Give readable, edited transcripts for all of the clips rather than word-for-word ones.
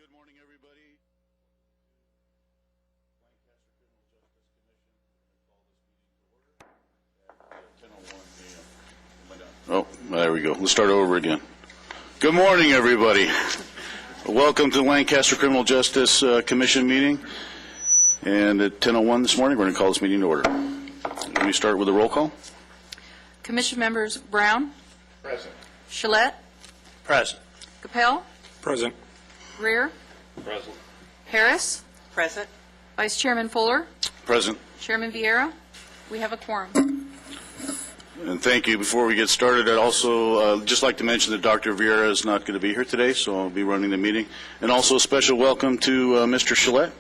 Good morning, everybody. Lancaster Criminal Justice Commission. We're going to call this meeting to order at 10:01 a.m. Oh, there we go. Let's start over again. Good morning, everybody. Welcome to the Lancaster Criminal Justice Commission meeting. And at 10:01 this morning, we're going to call this meeting to order. Let me start with a roll call. Commission members Brown. Present. Gillette. Present. Capel. Present. Greer. Present. Harris. Present. Vice Chairman Fuller. Present. Chairman Vieira. We have a quorum. And thank you. Before we get started, I'd also just like to mention that Dr. Vieira is not going to be here today, so I'll be running the meeting. And also a special welcome to Mr. Gillette,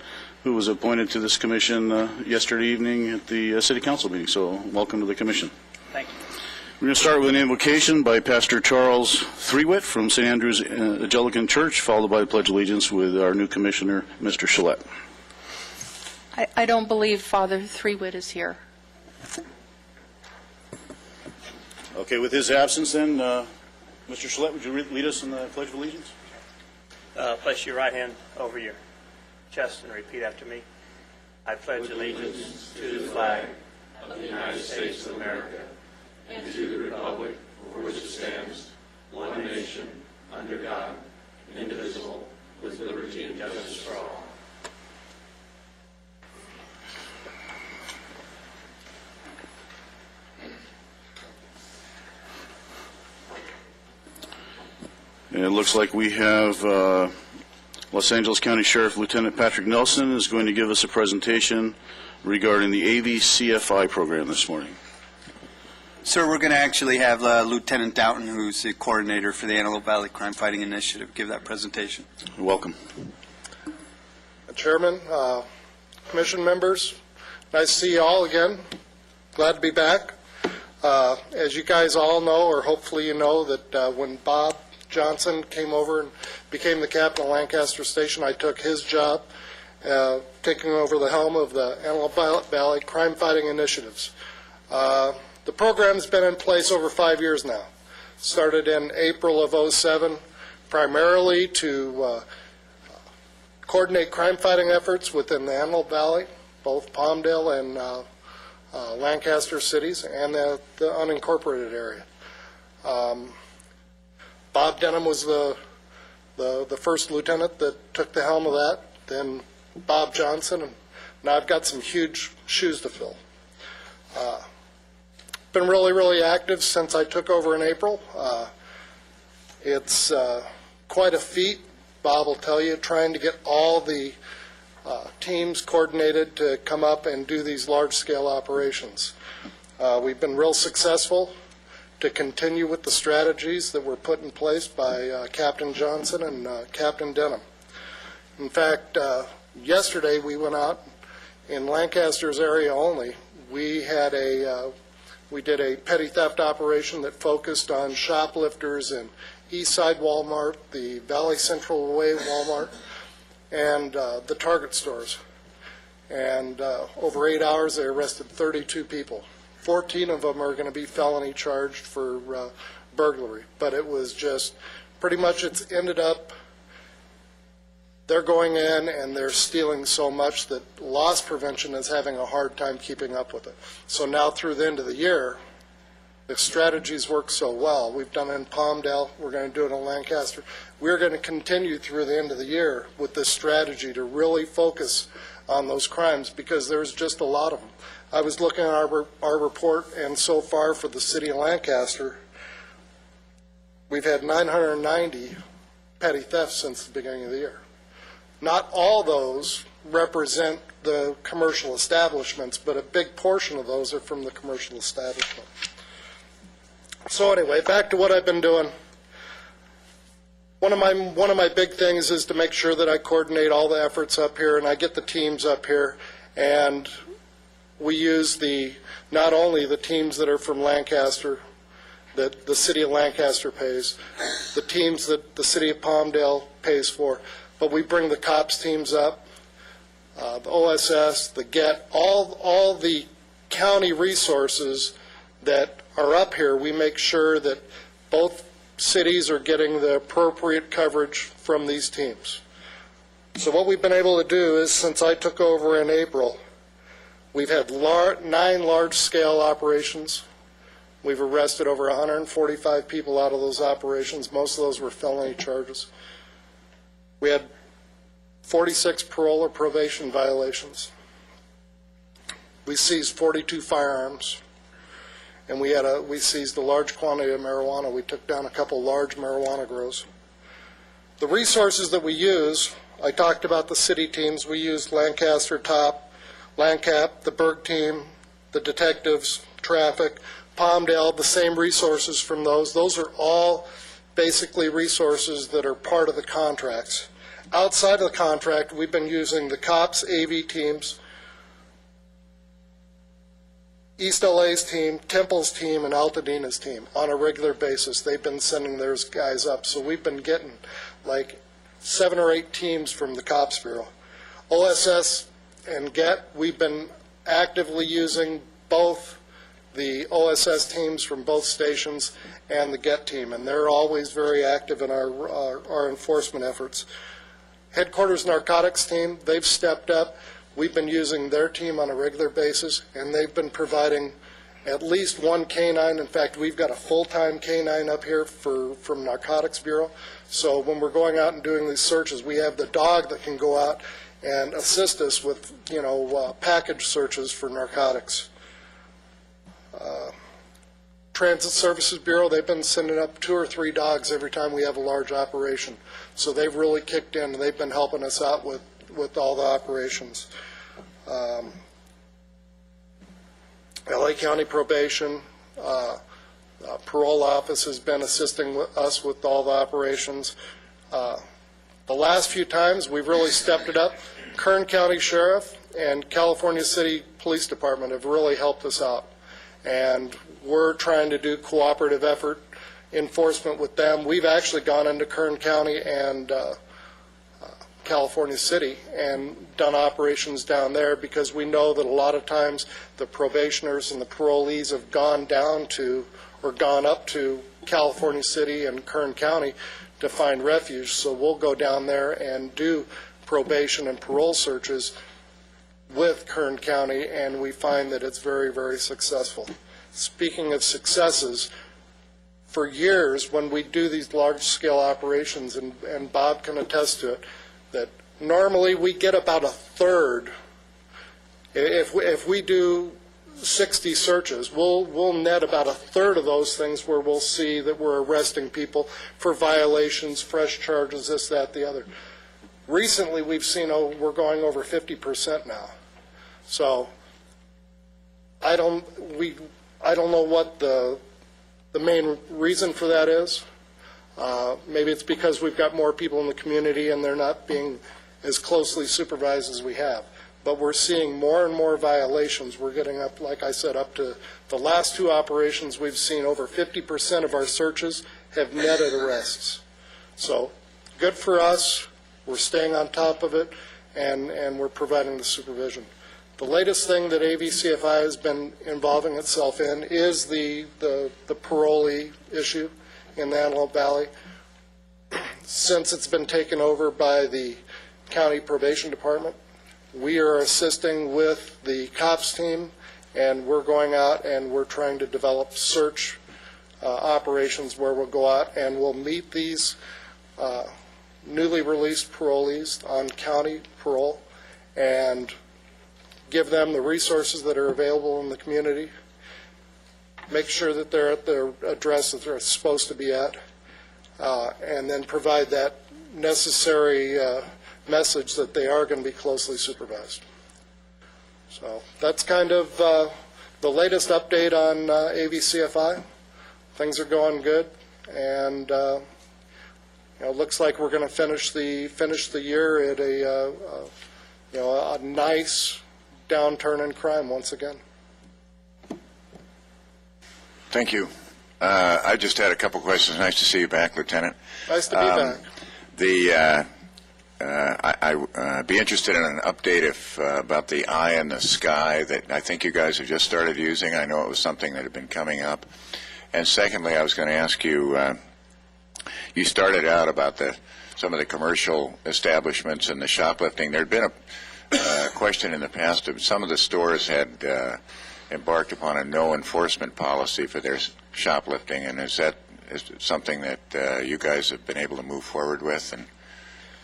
who was appointed to this commission yesterday evening at the City Council meeting. So welcome to the commission. Thank you. We're going to start with an invocation by Pastor Charles Threewitt from St. Andrew's Anglican Church, followed by the Pledge of Allegiance with our new commissioner, Mr. Gillette. I don't believe Father Threewitt is here. Okay, with his absence then, Mr. Gillette, would you lead us in the Pledge of Allegiance? Place your right hand over your chest and repeat after me. I pledge allegiance to the flag of the United States of America and to the republic for which it stands, one nation, under God, indivisible, with liberty and justice for all. And it looks like we have Los Angeles County Sheriff Lieutenant Patrick Nelson is going to give us a presentation regarding the AVCFI program this morning. Sir, we're going to actually have Lieutenant Doughton, who's the coordinator for the Antelope Valley Crime Fighting Initiative, give that presentation. Welcome. Chairman, Commission members, nice to see you all again. Glad to be back. As you guys all know, or hopefully you know, that when Bob Johnson came over and became the captain of Lancaster Station, I took his job, taking over the helm of the Antelope Valley Crime Fighting Initiatives. The program's been in place over 5 years now. Started in April of '07, primarily to coordinate crime fighting efforts within the Antelope Valley, both Palmdale and Lancaster cities, and the unincorporated area. Bob Denham was the first lieutenant that took the helm of that, then Bob Johnson, and now I've got some huge shoes to fill. Been really active since I took over in April. It's quite a feat, Bob will tell you, trying to get all the teams coordinated to come up and do these large-scale operations. We've been real successful to continue with the strategies that were put in place by Captain Johnson and Captain Denham. In fact, yesterday we went out in Lancaster's area only. We did a petty theft operation that focused on shoplifters in Eastside Walmart, the Valley Central Way Walmart, and the Target stores. And over 8 hours, they arrested 32 people. 14 of them are going to be felony charged for burglary. But it was just pretty much, it's ended up, they're going in and they're stealing so much that loss prevention is having a hard time keeping up with it. So now through the end of the year, the strategies work so well. We've done it in Palmdale. We're going to do it in Lancaster. We're going to continue through the end of the year with this strategy to really focus on those crimes because there's just a lot of them. I was looking at our report, and so far for the city of Lancaster, we've had 990 petty thefts since the beginning of the year. Not all those represent the commercial establishments, but a big portion of those are from the commercial establishment. So anyway, back to what I've been doing. One of my big things is to make sure that I coordinate all the efforts up here, and I get the teams up here, and we use not only the teams that are from Lancaster, that the city of Lancaster pays, the teams that the city of Palmdale pays for, but we bring the COPS teams up, the OSS, the GET, all the county resources that are up here. We make sure that both cities are getting the appropriate coverage from these teams. So what we've been able to do is, since I took over in April, we've had 9 large-scale operations. We've arrested over 145 people out of those operations. Most of those were felony charges. We had 46 parole or probation violations. We seized 42 firearms, and we seized a large quantity of marijuana. We took down a couple large marijuana grows. The resources that we use, I talked about the city teams. We used Lancaster Top, LANCAP, the Berg team, the detectives, traffic, Palmdale, the same resources from those. Those are all basically resources that are part of the contracts. Outside of the contract, we've been using the COPS AV teams, East LA's team, Temple's team, and Altadena's team on a regular basis. They've been sending their guys up. So we've been getting like 7 or 8 teams from the COPS Bureau. OSS and GET, we've been actively using both the OSS teams from both stations and the GET team, and they're always very active in our enforcement efforts. Headquarters Narcotics team, they've stepped up. We've been using their team on a regular basis, and they've been providing at least one canine. In fact, we've got a full-time canine up here from Narcotics Bureau. So when we're going out and doing these searches, we have the dog that can go out and assist us with, package searches for narcotics. Transit Services Bureau, they've been sending up 2 or 3 dogs every time we have a large operation. So they've really kicked in, and they've been helping us out with all the operations. LA County Probation, Parole Office has been assisting us with all the operations. The last few times, we've really stepped it up. Kern County Sheriff and California City Police Department have really helped us out. And we're trying to do cooperative effort enforcement with them. We've actually gone into Kern County and California City and done operations down there because we know that a lot of times the probationers and the parolees have gone down to or gone up to California City and Kern County to find refuge. So we'll go down there and do probation and parole searches with Kern County, and we find that it's very, very successful. Speaking of successes, for years when we do these large-scale operations, and Bob can attest to it, that normally we get about a third. If we do 60 searches, we'll net about a third of those things where we'll see that we're arresting people for violations, fresh charges, this, that, the other. Recently, we've seen we're going over 50% now. So I don't know what the main reason for that is. Maybe it's because we've got more people in the community and they're not being as closely supervised as we have. But we're seeing more and more violations. We're getting up, like I said, up to the last 2 operations, we've seen over 50% of our searches have netted arrests. So good for us. We're staying on top of it, and we're providing the supervision. The latest thing that AVCFI has been involving itself in is the parolee issue in the Antelope Valley. Since it's been taken over by the County Probation Department, we are assisting with the COPS team, and we're going out and we're trying to develop search operations where we'll go out and we'll meet these newly released parolees on county parole and give them the resources that are available in the community, make sure that they're at their address that they're supposed to be at, and then provide that necessary message that they are going to be closely supervised. So that's kind of the latest update on AVCFI. Things are going good, and it looks like we're going to finish the year at a nice downturn in crime once again. Thank you. I just had a couple questions. Nice to see you back, Lieutenant. Nice to be back. I'd be interested in an update about the eye in the sky that I think you guys have just started using. I know it was something that had been coming up. And secondly, I was going to ask you, you started out about the some of the commercial establishments and the shoplifting. There'd been a question in the past of some of the stores had embarked upon a no enforcement policy for their shoplifting, and is it something that you guys have been able to move forward with and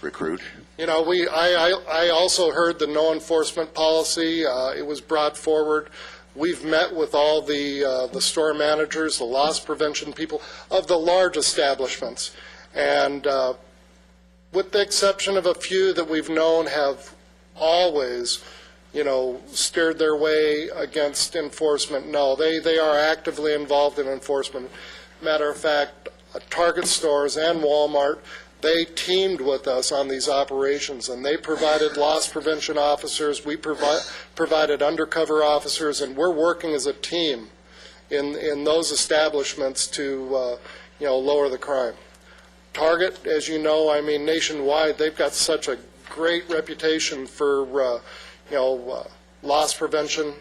recruit? You know, I also heard the no enforcement policy. It was brought forward. We've met with all the store managers, the loss prevention people of the large establishments, and with the exception of a few that we've known have always, you know, steered their way against enforcement. No, they are actively involved in enforcement. Matter of fact, Target stores and Walmart, they teamed with us on these operations, and they provided loss prevention officers. We provided undercover officers, and we're working as a team in those establishments to, you know, lower the crime. Target, as you know, I mean, nationwide, they've got such a great reputation for, you know, loss prevention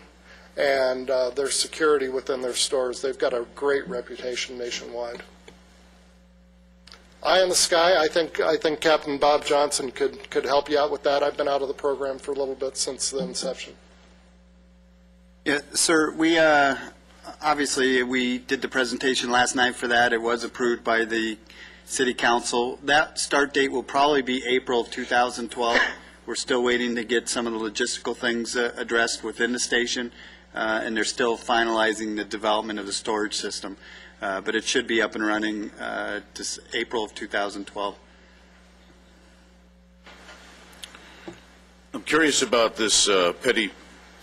and their security within their stores. They've got a great reputation nationwide. Eye in the Sky, I think Captain Bob Johnson could help you out with that. I've been out of the program for a little bit since the inception. Yeah, sir, we obviously we did the presentation last night for that. It was approved by the City Council. That start date will probably be April of 2012. We're still waiting to get some of the logistical things addressed within the station, and they're still finalizing the development of the storage system. But it should be up and running this April of 2012. I'm curious about this petty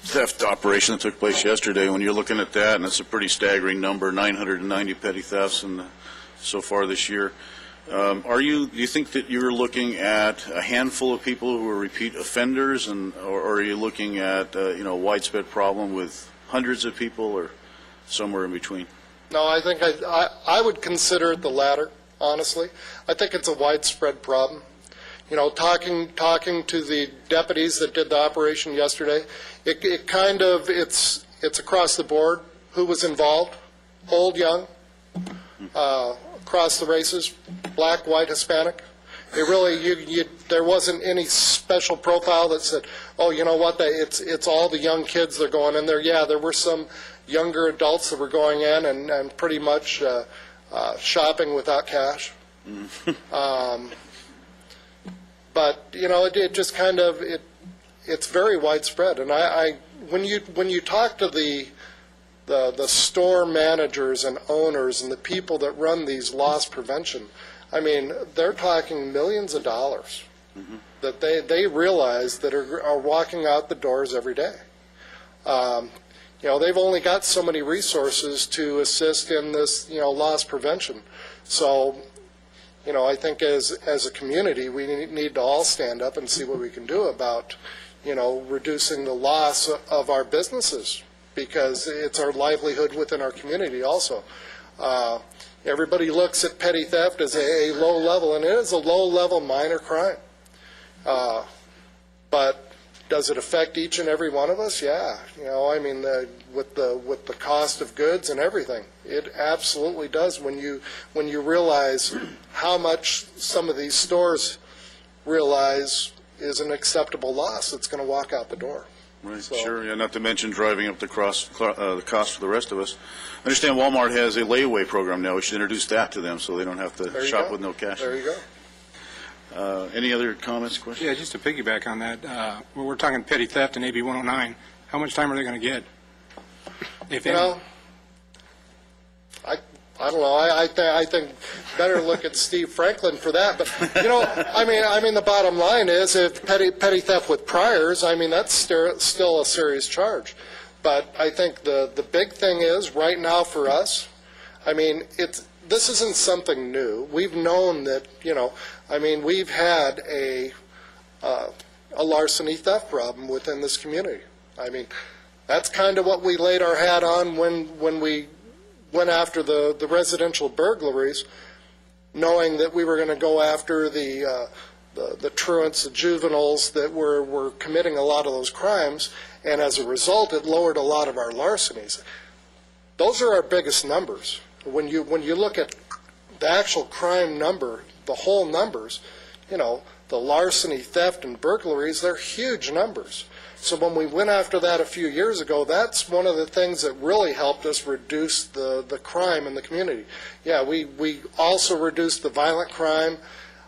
theft operation that took place yesterday. When you're looking at that, and it's a pretty staggering number, 990 petty thefts so far this year. Do you think that you're looking at a handful of people who are repeat offenders, or are you looking at you know, a widespread problem with hundreds of people, or somewhere in between? No, I think I would consider it the latter, honestly. I think it's a widespread problem. You know, talking to the deputies that did the operation yesterday, it kind of, it's across the board who was involved, old, young, across the races, black, white, Hispanic. It really, there wasn't any special profile that said, oh, you know what, it's all the young kids that are going in there. Yeah, there were some younger adults that were going in and pretty much shopping without cash. But, you know, it just kind of, it's very widespread. And when you talk to the store managers and owners and the people that run these loss prevention, I mean, they're talking millions of dollars that they realize that are walking out the doors every day. You know, they've only got so many resources to assist in this, you know, loss prevention. So, you know, I think as a community, we need to all stand up and see what we can do about, you know, reducing the loss of our businesses, because it's our livelihood within our community also. Everybody looks at petty theft as a low level, and it is a low level minor crime. But does it affect each and every one of us? Yeah. You know, I mean, with the cost of goods and everything, it absolutely does. When you realize how much some of these stores realize is an acceptable loss, it's going to walk out the door. Right, So- sure. Yeah, not to mention driving up the cost for the rest of us. I understand Walmart has a layaway program now. We should introduce that to them so they don't have There to you shop go. with no cash. There you go. Any other comments, questions? Yeah, just to piggyback on that, we're talking petty theft in AB 109. How much time are they going to get? If You any? know, I don't know. I think better look at Steve Franklin for that. But you know, I mean, the bottom line is, if petty theft with priors, I mean, that's still a serious charge. But I think the big thing is right now for us, I mean, this isn't something new. We've known that, you know, I mean, we've had a larceny theft problem within this community. I mean, that's kind of what we laid our hat on when we went after the residential burglaries, knowing that we were going to go after the truants, the juveniles that were committing a lot of those crimes, and as a result, it lowered a lot of our larcenies. Those are our biggest numbers. When you look at the actual crime number, the whole numbers, the larceny, theft, and burglaries, they're huge numbers. So when we went after that a few years ago, that's one of the things that really helped us reduce the crime in the community. Yeah, we also reduced the violent crime,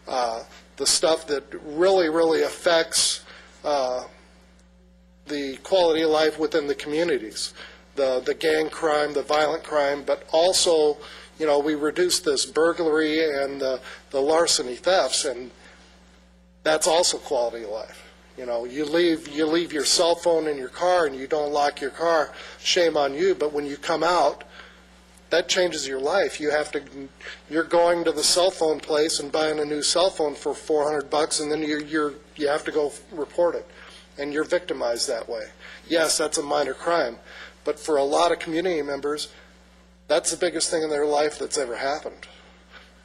the stuff that really affects the quality of life within the communities, the gang crime, the violent crime, but also, we reduced this burglary and the larceny thefts, and that's also quality of life. You leave your cell phone in your car and you don't lock your car, shame on you, but when you come out, that changes your life. You're going to the cell phone place and buying a new cell phone for $400, and then you have to go report it, and you're victimized that way. Yes, that's a minor crime, but for a lot of community members, that's the biggest thing in their life that's ever happened.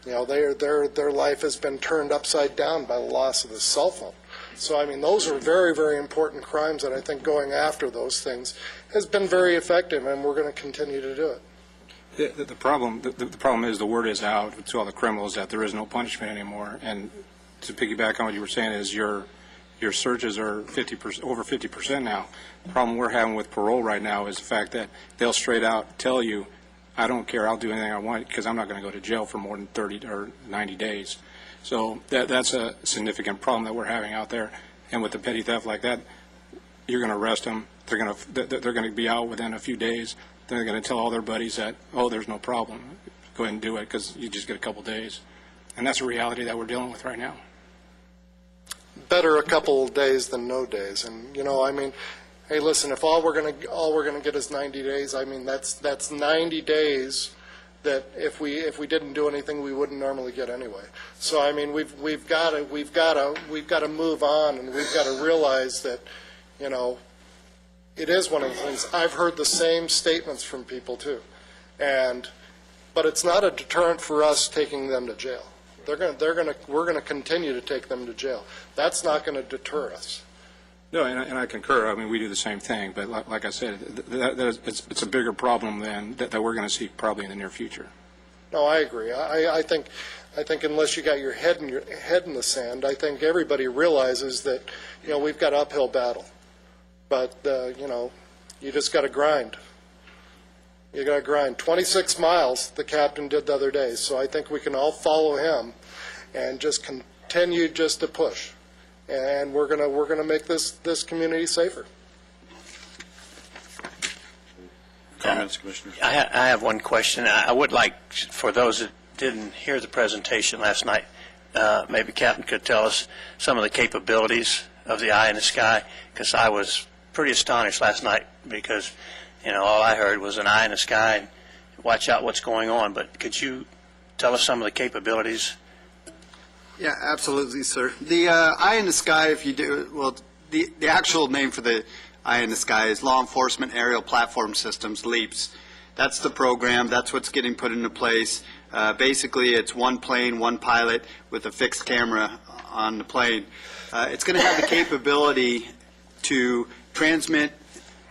Their life has been turned upside down by the loss of the cell phone. So, those are very, very important crimes, and I think going after those things has been very effective, and we're going to continue to do it. The problem is the word is out to all the criminals that there is no punishment anymore. And to piggyback on what you were saying is your searches are over 50% now. The problem we're having with parole right now is the fact that they'll straight out tell you, I don't care, I'll do anything I want because I'm not going to go to jail for more than 30 or 90 days. So that's a significant problem that we're having out there. And with the petty theft like that, you're going to arrest them. They're going to be out within a few days. Then they're going to tell all their buddies that, oh, there's no problem. Go ahead and do it because you just get a couple days. And that's a reality that we're dealing with right now. Better a couple of days than no days. And hey, listen, if all we're going to get is 90 days, that's 90 days that if we didn't do anything, we wouldn't normally get anyway. So we've got to move on, and we've got to realize that it is one of the things. I've heard the same statements from people too, but it's not a deterrent for us taking them to jail. We're going to continue to take them to jail. That's not going to deter us. No, and I concur. We do the same thing, but like I said, it's a bigger problem than that we're going to see probably in the near future. No, I agree. I think unless you got your head in the sand, I think everybody realizes that we've got an uphill battle, but you just got to grind. You got to grind. 26 miles the captain did the other day, so I think we can all follow him and just continue just to push. And we're gonna make this community safer. Comments, Commissioners? I have one question. I would like, for those that didn't hear the presentation last night, maybe Captain could tell us some of the capabilities of the Eye in the Sky, because I was pretty astonished last night because, all I heard was an eye in the sky and watch out what's going on. But could you tell us some of the capabilities? Yeah, absolutely, sir. The Eye in the Sky, if you do, well, the actual name for the Eye in the Sky is Law Enforcement Aerial Platform Systems, LEAPS. That's the program. That's what's getting put into place. Basically, it's one plane, one pilot with a fixed camera on the plane. It's going to have the capability to transmit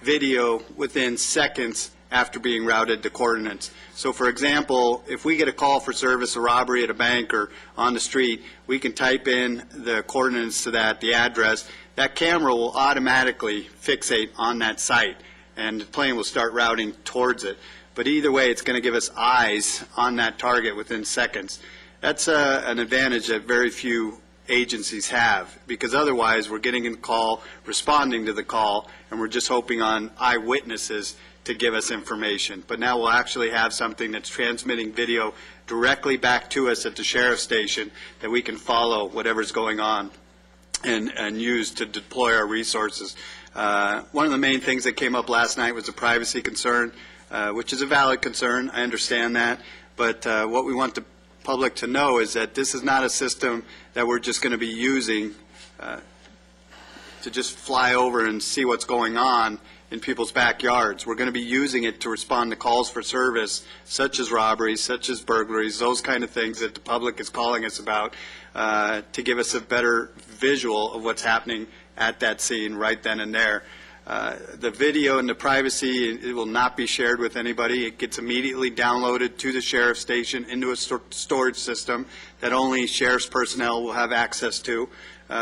video within seconds after being routed to coordinates. So, for example, if we get a call for service, a robbery at a bank or on the street, we can type in the coordinates to that, the address. That camera will automatically fixate on that site, and the plane will start routing towards it. But either way, it's going to give us eyes on that target within seconds. That's an advantage that very few agencies have, because otherwise we're getting a call, responding to the call, and we're just hoping on eyewitnesses to give us information. But now we'll actually have something that's transmitting video directly back to us at the sheriff's station that we can follow whatever's going on and use to deploy our resources. One of the main things that came up last night was a privacy concern, which is a valid concern. I understand that. But what we want the public to know is that this is not a system that we're just going to be using to just fly over and see what's going on in people's backyards. We're going to be using it to respond to calls for service, such as robberies, such as burglaries, those kind of things that the public is calling us about, to give us a better visual of what's happening at that scene right then and there. The video and the privacy, it will not be shared with anybody. It gets immediately downloaded to the sheriff's station into a storage system that only sheriff's personnel will have access to.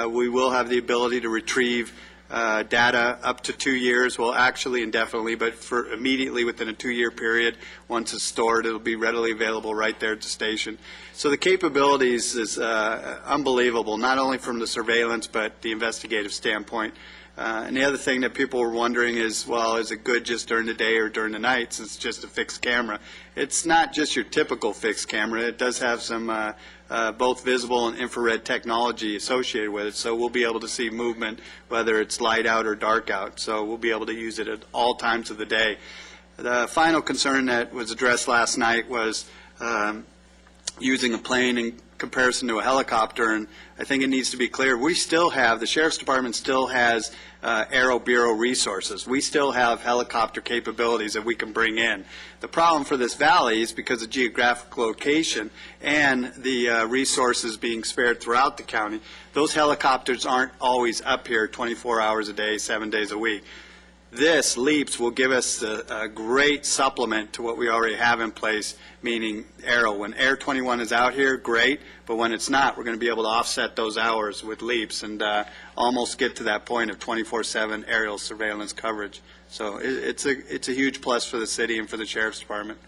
We will have the ability to retrieve data up to 2 years, well, actually indefinitely, but for immediately within a 2-year period. Once it's stored, it'll be readily available right there at the station. So the capabilities is unbelievable, not only from the surveillance, but the investigative standpoint. And the other thing that people were wondering is, well, is it good just during the day or during the night since it's just a fixed camera? It's not just your typical fixed camera. It does have some both visible and infrared technology associated with it, so we'll be able to see movement whether it's light out or dark out. So we'll be able to use it at all times of the day. The final concern that was addressed last night was using a plane in comparison to a helicopter, and I think it needs to be clear, we still have, the Sheriff's Department still has Aero Bureau resources. We still have helicopter capabilities that we can bring in. The problem for this valley is because of geographic location and the resources being spared throughout the county, those helicopters aren't always up here 24 hours a day, 7 days a week. This, LEAPS, will give us a great supplement to what we already have in place, meaning Aero. When Air 21 is out here, great, but when it's not, we're going to be able to offset those hours with LEAPS and almost get to that point of 24/7 aerial surveillance coverage. So it's a huge plus for the city and for the Sheriff's Department.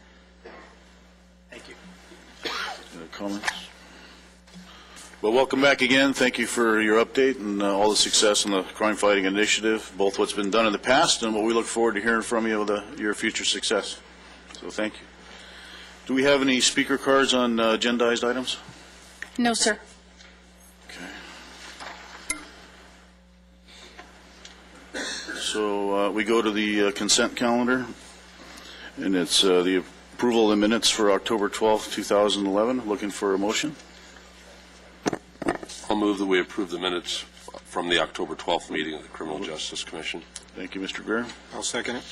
Thank you. Any comments? Well, welcome back again. Thank you for your update and all the success in the crime fighting initiative, both what's been done in the past and what we look forward to hearing from you with your future success. So thank you. Do we have any speaker cards on agendized items? No, sir. Okay. So we go to the consent calendar, and it's the approval of the minutes for October 12th, 2011. Looking for a motion. I'll move that we approve the minutes from the October 12th meeting of the Criminal Justice Commission. Thank you, Mr. Greer. I'll second it.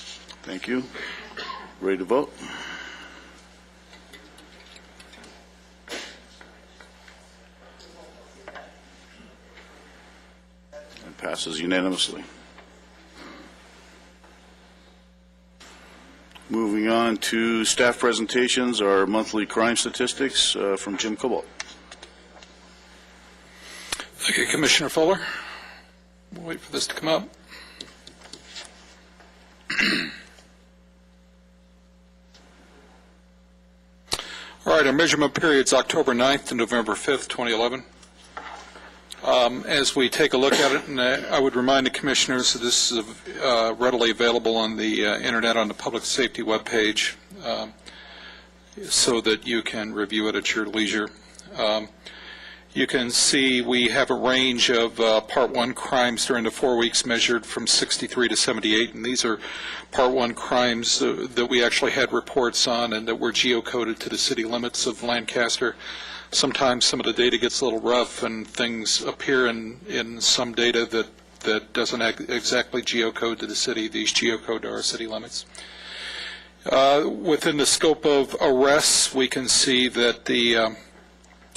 Thank you. Ready to vote? And passes unanimously. Moving on to staff presentations, our monthly crime statistics from Jim Cobalt. Thank you, Commissioner Fuller. We'll wait for this to come up. All right, our measurement period's October 9th to November 5th, 2011. As we take a look at it, and I would remind the commissioners that this is readily available on the internet on the public safety webpage, so that you can review it at your leisure. You can see we have a range of Part 1 crimes during the 4 weeks measured from 63 to 78, and these are Part 1 crimes that we actually had reports on and that were geocoded to the city limits of Lancaster. Sometimes some of the data gets a little rough and things appear in some data that doesn't exactly geocode to the city. These geocode to our city limits. Within the scope of arrests, we can see that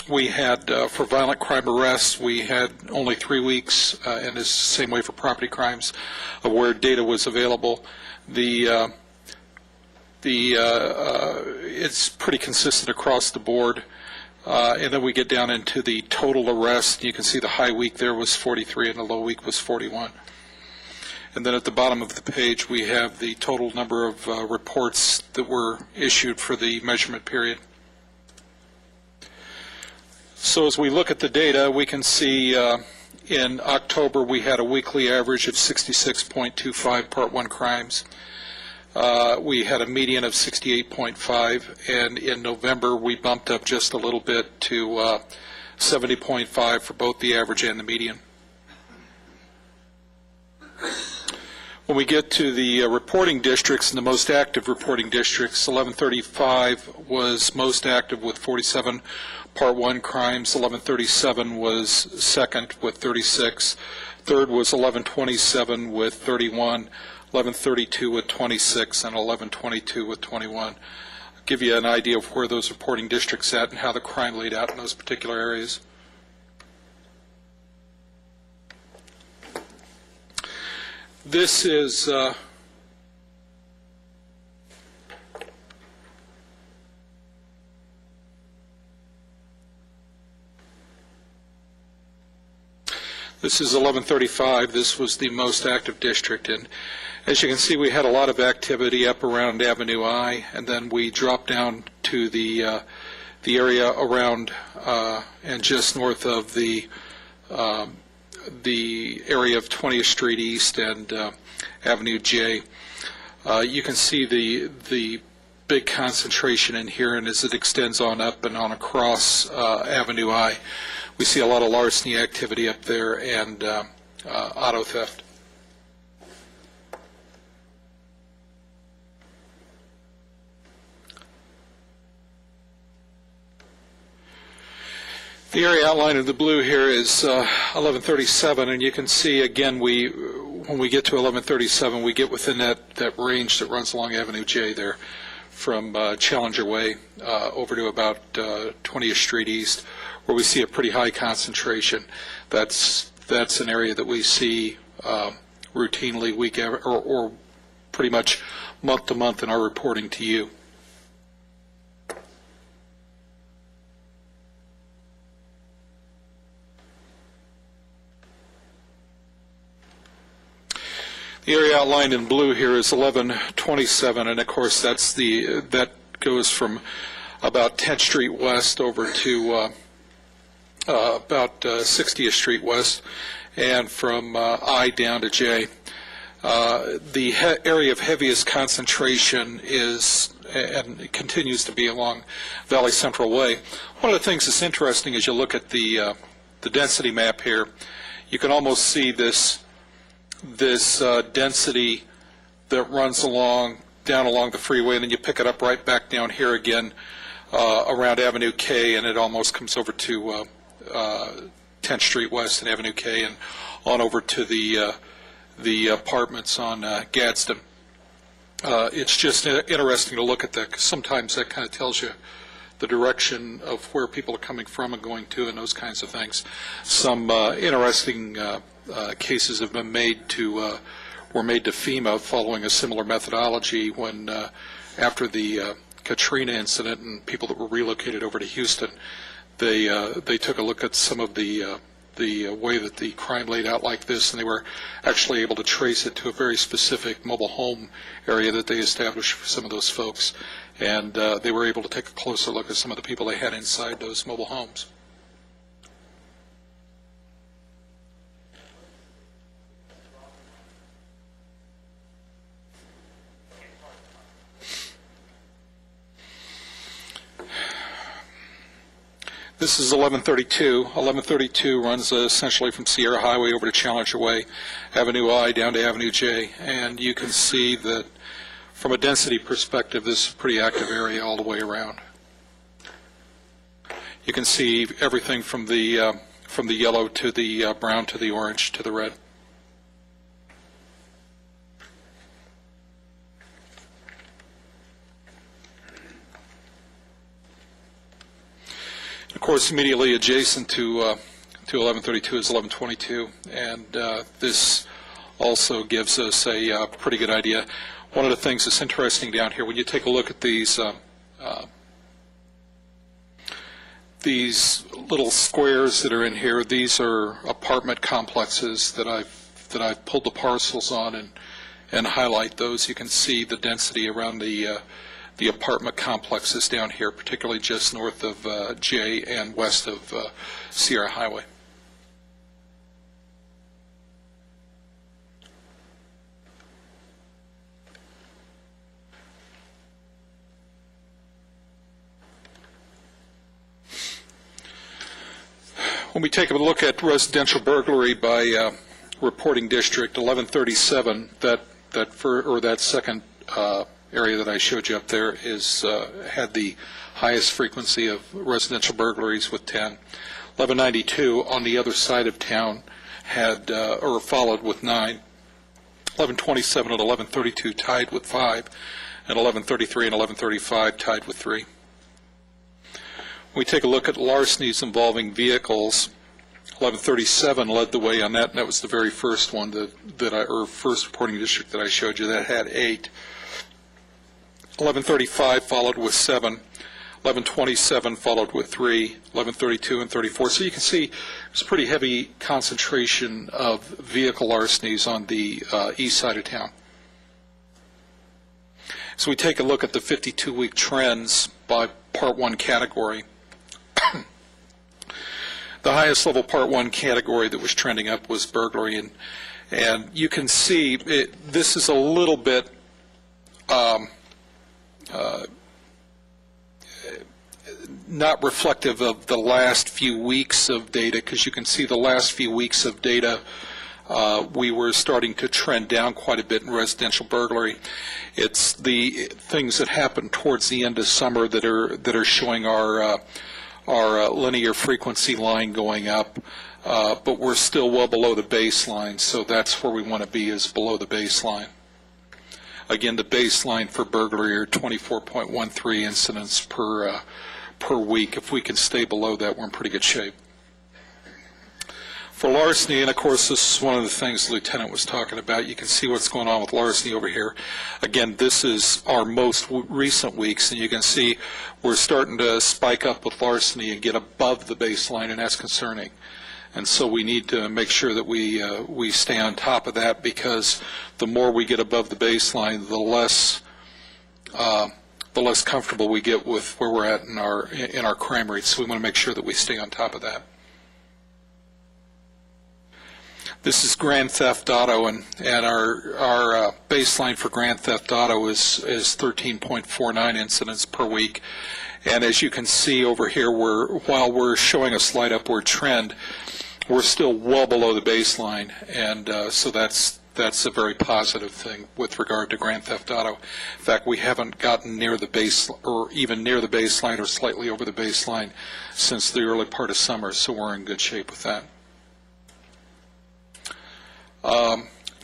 we had, for violent crime arrests, we had only 3 weeks, and it's the same way for property crimes, where data was available. It's pretty consistent across the board. And then we get down into the total arrest. You can see the high week there was 43 and the low week was 41. And then at the bottom of the page, we have the total number of reports that were issued for the measurement period. So as we look at the data, we can see in October we had a weekly average of 66.25 Part 1 crimes. We had a median of 68.5, and in November we bumped up just a little bit to 70.5 for both the average and the median. When we get to the reporting districts and the most active reporting districts, 1135 was most active with 47 Part 1 crimes, 1137 was second with 36, third was 1127 with 31, 1132 with 26, and 1122 with 21. I'll give you an idea of where those reporting districts at and how the crime laid out in those particular areas. This is This is 1135. This was the most active district, and as you can see, we had a lot of activity up around Avenue I, and then we dropped down to the area around and just north of the area of 20th Street East and Avenue J. You can see the big concentration in here, and as it extends on up and on across Avenue I, we see a lot of larceny activity up there and auto theft. The area outlined in the blue here is 1137, and you can see again when we get to 1137, we get within that range that runs along Avenue J there, from Challenger Way over to about 20th Street East, where we see a pretty high concentration. That's an area that we see routinely or pretty much month to month in our reporting to you. The area outlined in blue here is 1127, and of course that goes from about 10th Street West over to about 60th Street West, and from I down to J. The area of heaviest concentration is, and it continues to be, along Valley Central Way. One of the things that's interesting as you look at the density map here, you can almost see this density that runs down along the freeway, and then you pick it up right back down here again around Avenue K, and it almost comes over to 10th Street West and Avenue K, and on over to the apartments on Gadsden. It's just interesting to look at that, because sometimes that kind of tells you the direction of where people are coming from and going to, and those kinds of things. Some interesting cases have been made were made to FEMA following a similar methodology when after the Katrina incident and people that were relocated over to Houston, they took a look at some of the way that the crime laid out like this, and they were actually able to trace it to a very specific mobile home area that they established for some of those folks, and they were able to take a closer look at some of the people they had inside those mobile homes. This is 1132. 1132 runs essentially from Sierra Highway over to Challenger Way, Avenue I down to Avenue J, and you can see that from a density perspective, this is a pretty active area all the way around. You can see everything from the yellow to the brown to the orange to the red. Of course, immediately adjacent to 1132 is 1122, and this also gives us a pretty good idea. One of the things that's interesting down here, when you take a look at these little squares that are in here, these are apartment complexes that I've pulled the parcels on and highlight those. You can see the density around the apartment complexes down here, particularly just north of J and west of Sierra Highway. When we take a look at residential burglary by reporting district, 1137, that second area that I showed you up there had the highest frequency of residential burglaries with 10. 1192 on the other side of town had or followed with 9. 1127 and 1132 tied with 5, and 1133 and 1135 tied with 3. When we take a look at larcenies involving vehicles, 1137 led the way on that, and that was the very first one or first reporting district that I showed you that had 8. 1135 followed with 7. 1127 followed with 3. 1132 and 34. So you can see there's a pretty heavy concentration of vehicle larcenies on the east side of town. So we take a look at the 52-week trends by Part 1 category. The highest level Part 1 category that was trending up was burglary, and you can see this is a little bit not reflective of the last few weeks of data, because you can see the last few weeks of data we were starting to trend down quite a bit in residential burglary. It's the things that happened towards the end of summer that are showing our linear frequency line going up, but we're still well below the baseline, so that's where we want to be, is below the baseline. Again, the baseline for burglary are 24.13 incidents per week. If we can stay below that, we're in pretty good shape. For larceny, and of course this is one of the things the Lieutenant was talking about, you can see what's going on with larceny over here. Again, this is our most recent weeks, and you can see we're starting to spike up with larceny and get above the baseline, and that's concerning. And so we need to make sure that we stay on top of that, because the more we get above the baseline, the less comfortable we get with where we're at in our crime rates. So we want to make sure that we stay on top of that. This is grand theft auto, and our baseline for grand theft auto is 13.49 incidents per week. And as you can see over here, while we're showing a slight upward trend, we're still well below the baseline, and so that's a very positive thing with regard to grand theft auto. In fact, we haven't gotten near the base, or even near the baseline, or slightly over the baseline since the early part of summer, so we're in good shape with that.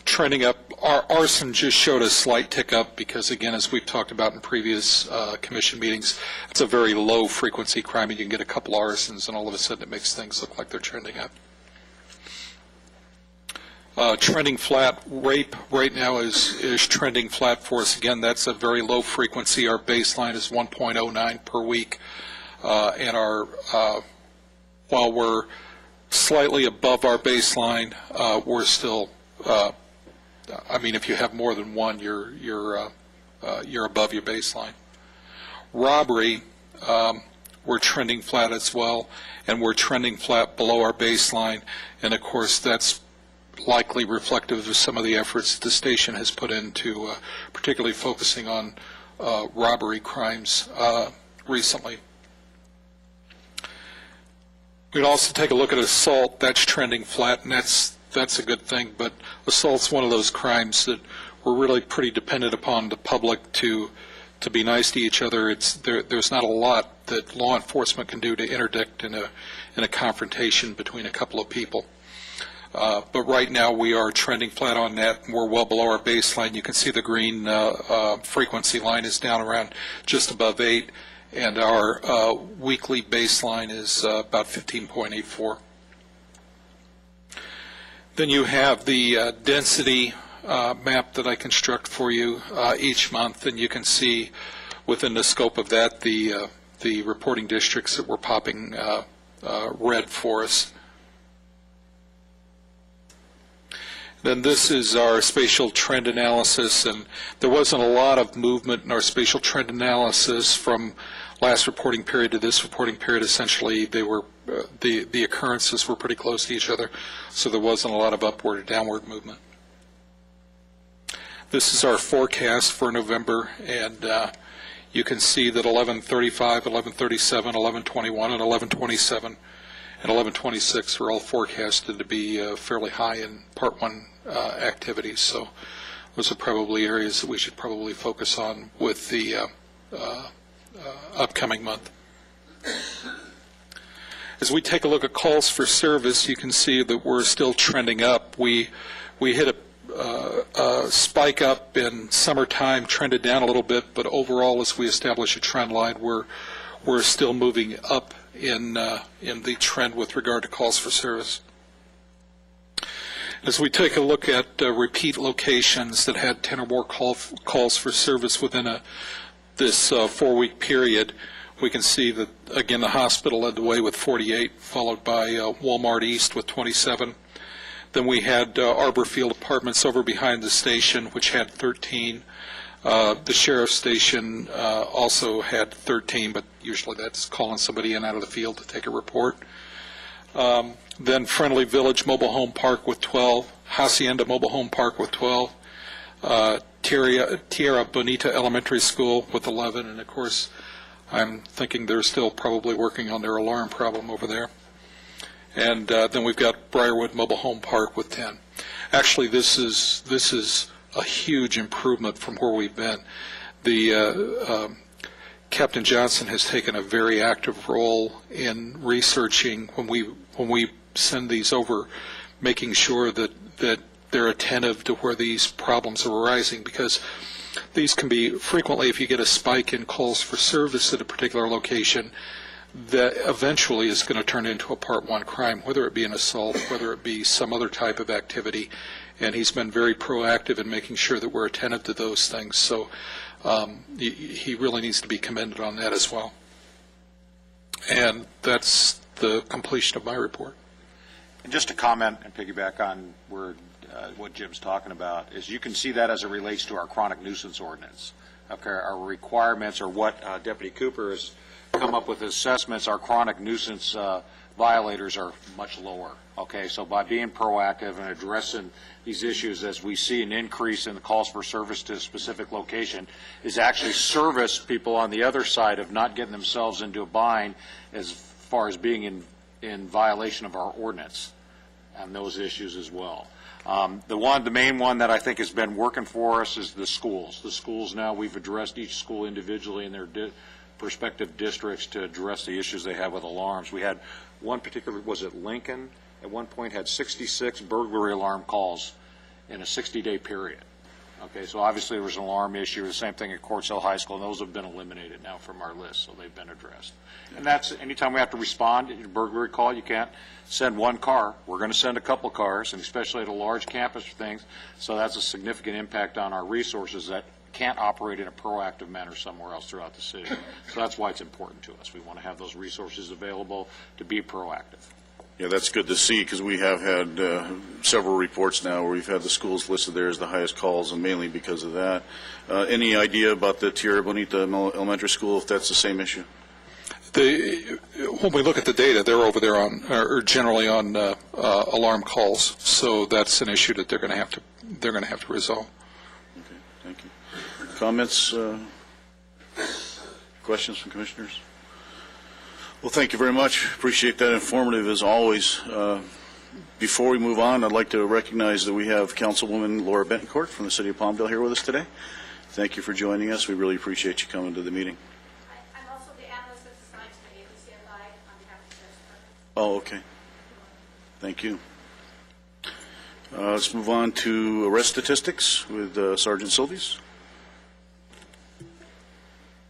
Trending up, our arson just showed a slight tick up because, again, as we've talked about in previous commission meetings, it's a very low frequency crime, and you can get a couple arsons and all of a sudden it makes things look like they're trending up. Trending flat, rape right now is trending flat for us. Again, that's a very low frequency. Our baseline is 1.09 per week, and while we're slightly above our baseline, we're still, I mean, if you have more than one, you're above your baseline. Robbery, we're trending flat as well, and we're trending flat below our baseline, and of course that's likely reflective of some of the efforts the station has put into particularly focusing on robbery crimes recently. We'd also take a look at assault. That's trending flat, and that's a good thing, but assault's one of those crimes that we're really pretty dependent upon the public to be nice to each other. There's not a lot that law enforcement can do to interdict in a confrontation between a couple of people. But right now we are trending flat on that, and we're well below our baseline. You can see the green frequency line is down around just above 8, and our weekly baseline is about 15.84. Then you have the density map that I construct for you each month, and you can see within the scope of that the reporting districts that were popping red for us. Then this is our spatial trend analysis, and there wasn't a lot of movement in our spatial trend analysis from last reporting period to this reporting period. Essentially, they were the occurrences were pretty close to each other, so there wasn't a lot of upward or downward movement. This is our forecast for November, and you can see that 1135, 1137, 1121, and 1127 and 1126 are all forecasted to be fairly high in Part 1 activities. So those are probably areas that we should probably focus on with the upcoming month. As we take a look at calls for service, you can see that we're still trending up. We hit a spike up in summertime, trended down a little bit, but overall, as we establish a trend line, we're still moving up in the trend with regard to calls for service. As we take a look at repeat locations that had 10 or more calls for service within this 4-week period, we can see that, again, the hospital led the way with 48, followed by Walmart East with 27. Then we had Arborfield Apartments over behind the station, which had 13. The sheriff's station also had 13, but usually that's calling somebody in out of the field to take a report. Then Friendly Village Mobile Home Park with 12, Hacienda Mobile Home Park with 12, Tierra Bonita Elementary School with 11, and of course, I'm thinking they're still probably working on their alarm problem over there. And then we've got Briarwood Mobile Home Park with 10. Actually, this is a huge improvement from where we've been. The Captain Johnson has taken a very active role in researching when we send these over, making sure that they're attentive to where these problems are arising, because these can be frequently, if you get a spike in calls for service at a particular location, that eventually is going to turn into a Part 1 crime, whether it be an assault, whether it be some other type of activity. And he's been very proactive in making sure that we're attentive to those things. So he really needs to be commended on that as well. And that's the completion of my report. And just to comment and piggyback on what Jim's talking about, is you can see that as it relates to our chronic nuisance ordinance. Okay, our requirements, or what Deputy Cooper has come up with assessments, our chronic nuisance violators are much lower. Okay, so by being proactive and addressing these issues, as we see an increase in the calls for service to a specific location, is actually service people on the other side of not getting themselves into a bind as far as being in violation of our ordinance and those issues as well. The main one that I think has been working for us is the schools. The schools now, we've addressed each school individually in their respective districts to address the issues they have with alarms. We had one particular, was it Lincoln, at one point had 66 burglary alarm calls in a 60-day period. Okay, so obviously there was an alarm issue. The same thing at Courts Hill High School, and those have been eliminated now from our list, so they've been addressed. And that's anytime we have to respond to a burglary call, you can't send one car. We're going to send a couple cars, and especially at a large campus for things, so that's a significant impact on our resources that can't operate in a proactive manner somewhere else throughout the city. So that's why it's important to us. We want to have those resources available to be proactive. Yeah, that's good to see, because we have had several reports now where we've had the schools listed there as the highest calls, and mainly because of that. Any idea about the Tierra Bonita Elementary School, if that's the same issue? When we look at the data, they're over there or generally on alarm calls, so that's an issue that they're going to have to resolve. Okay, thank you. Comments, questions from commissioners? Well, thank you very much. Appreciate that. Informative as always. Before we move on, I'd like to recognize that we have Councilwoman Laura Bentoncourt from the City of Palmdale here with us today. Thank you for joining us. We really appreciate you coming to the meeting. I'm also the analyst that's assigned to the ABCFI on behalf of the Sheriff's Department. Oh, okay. Thank you. Let's move on to arrest statistics with Sergeant Silvies.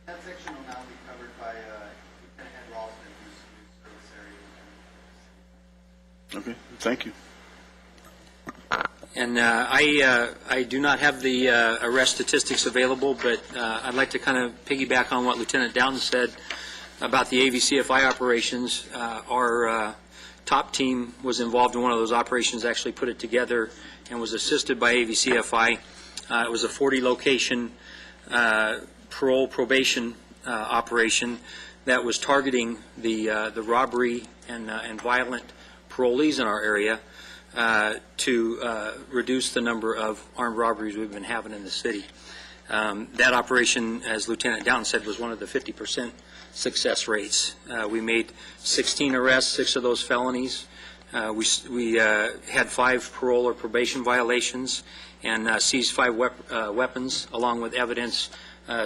That section will now be covered by Lieutenant Ed Ralston, who's service area. Okay, thank you. And I do not have the arrest statistics available, but I'd like to kind of piggyback on what Lieutenant Downton said about the AVCFI operations. Our top team was involved in one of those operations, actually put it together, and was assisted by AVCFI. It was a 40-location parole probation operation that was targeting the robbery and violent parolees in our area to reduce the number of armed robberies we've been having in the city. That operation, as Lieutenant Downton said, was one of the 50% success rates. We made 16 arrests, 6 of those felonies. We had 5 parole or probation violations and seized 5 weapons, along with evidence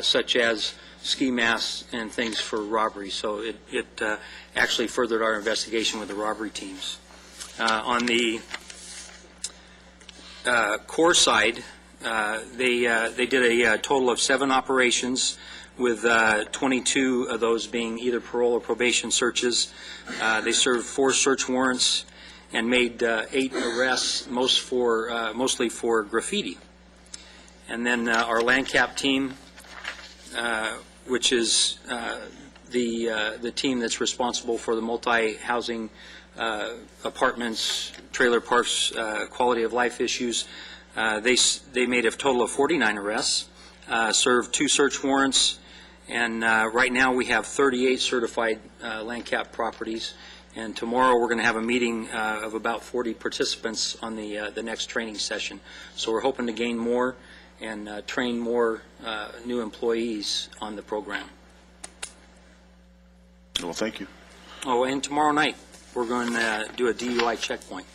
such as ski masks and things for robbery. So it actually furthered our investigation with the robbery teams. On the core side, they did a total of 7 operations, with 22 of those being either parole or probation searches. They served 4 search warrants and made 8 arrests, mostly for graffiti. And then our LANCAP team, which is the team that's responsible for the multi-housing apartments, trailer parks, quality of life issues, they made a total of 49 arrests, served 2 search warrants, and right now we have 38 certified LANCAP properties. And tomorrow we're going to have a meeting of about 40 participants on the next training session. So we're hoping to gain more and train more new employees on the program. Well, thank you. Oh, and tomorrow night we're going to do a DUI checkpoint.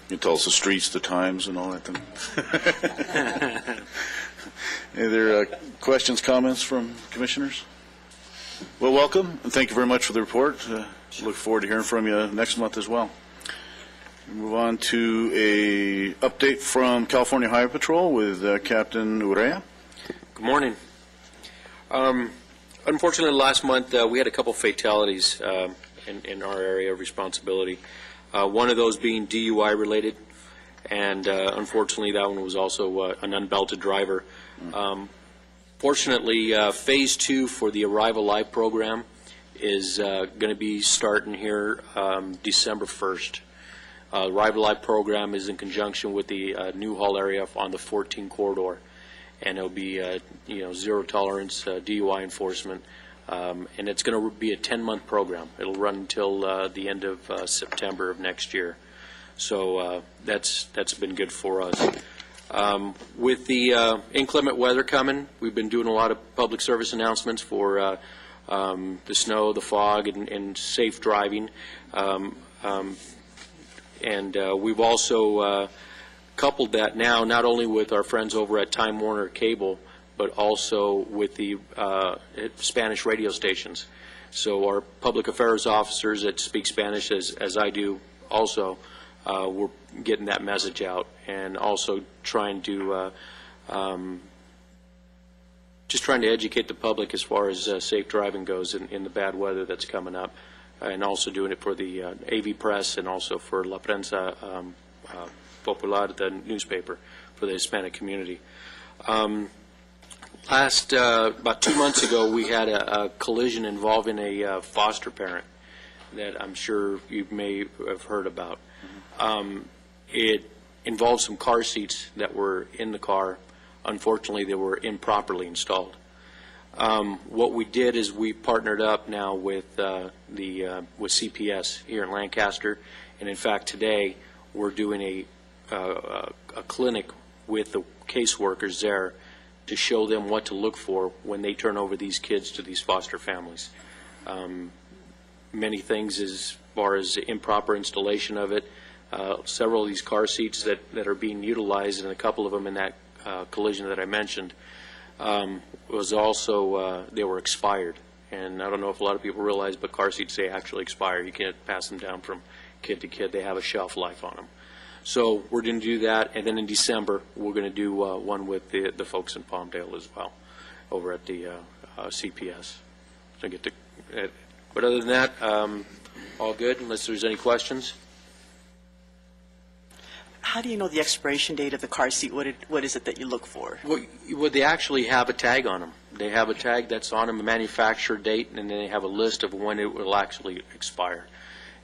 You can tell us the streets, the times, and all that then. Any other questions, comments from commissioners? Well, welcome, and thank you very much for the report. Look forward to hearing from you next month as well. We move on to a update from California Highway Patrol with Captain Urea. Good morning. Unfortunately, last month we had a couple fatalities in our area of responsibility. One of those being DUI related, and unfortunately that one was also an unbelted driver. Fortunately, Phase 2 for the Arrive Alive program is going to be starting here December 1st. Arrive Alive program is in conjunction with the Newhall area on the 14 corridor, and it'll be zero tolerance DUI enforcement, and it's going to be a 10-month program. It'll run until the end of September of next year. So that's been good for us. With the inclement weather coming, we've been doing a lot of public service announcements for the snow, the fog, and safe driving. We've also coupled that now not only with our friends over at Time Warner Cable, but also with the Spanish radio stations. So our public affairs officers that speak Spanish, as I do also, we're getting that message out, and also trying to just trying to educate the public as far as safe driving goes in the bad weather that's coming up, and also doing it for the AV Press and also for La Prensa Popular, the newspaper for the Hispanic community. About 2 months ago, we had a collision involving a foster parent that I'm sure you may have heard about. It involved some car seats that were in the car. Unfortunately, they were improperly installed. What we did is we partnered up now with with CPS here in Lancaster, and in fact today we're doing a clinic with the caseworkers there to show them what to look for when they turn over these kids to these foster families. Many things as far as improper installation of it. Several of these car seats that are being utilized, and a couple of them in that collision that I mentioned, was also, they were expired. And I don't know if a lot of people realize, but car seats, they actually expire. You can't pass them down from kid to kid. They have a shelf life on them. So we're going to do that, and then in December, we're going to do one with the folks in Palmdale as well, over at the CPS. So but other than that, all good, unless there's any questions. How do you know the expiration date of the car seat? What is it that you look for? Well, they actually have a tag on them. They have a tag that's on them, a manufacturer date, and then they have a list of when it will actually expire.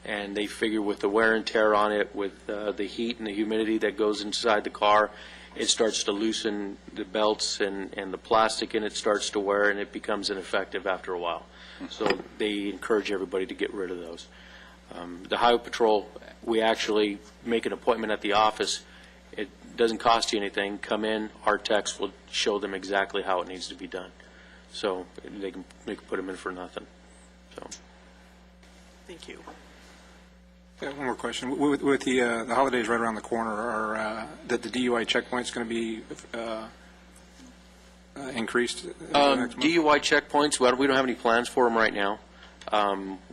And they figure with the wear and tear on it, with the heat and the humidity that goes inside the car, it starts to loosen the belts, and the plastic in it starts to wear, and it becomes ineffective after a while. So they encourage everybody to get rid of those. The Highway Patrol, we actually make an appointment at the office. It doesn't cost you anything. Come in, our techs will show them exactly how it needs to be done. So they can put them in for nothing. So. Thank you. One more question. With the holidays right around the corner, are the DUI checkpoints going to be increased? DUI checkpoints, well, we don't have any plans for them right now.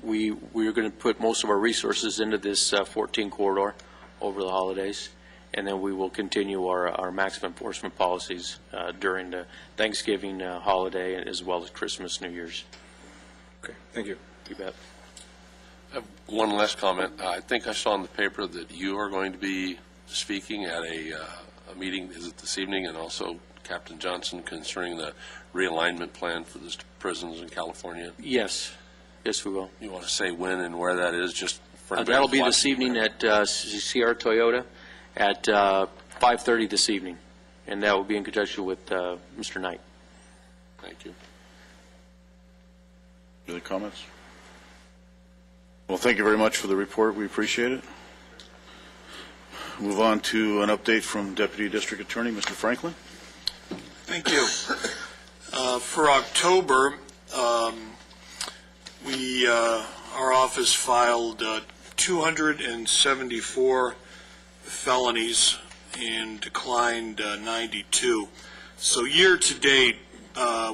We're going to put most of our resources into this 14 corridor over the holidays, and then we will continue our maximum enforcement policies during the Thanksgiving holiday as well as Christmas, New Year's. Okay, thank you. You bet. I have One last comment. I think I saw in the paper that you are going to be speaking at a meeting, is it this evening, and also Captain Johnson concerning the realignment plan for the prisons in California? Yes. Yes, we will. You want to say when and where that is, just for That'll be this evening at Sierra Toyota at 5:30 this evening, and that will be in conjunction with Mr. Knight. Thank you. Any other comments? Well, thank you very much for the report. We appreciate it. Move on to an update from Deputy District Attorney, Mr. Franklin. Thank you. For October, our office filed 274 felonies and declined 92. So year to date,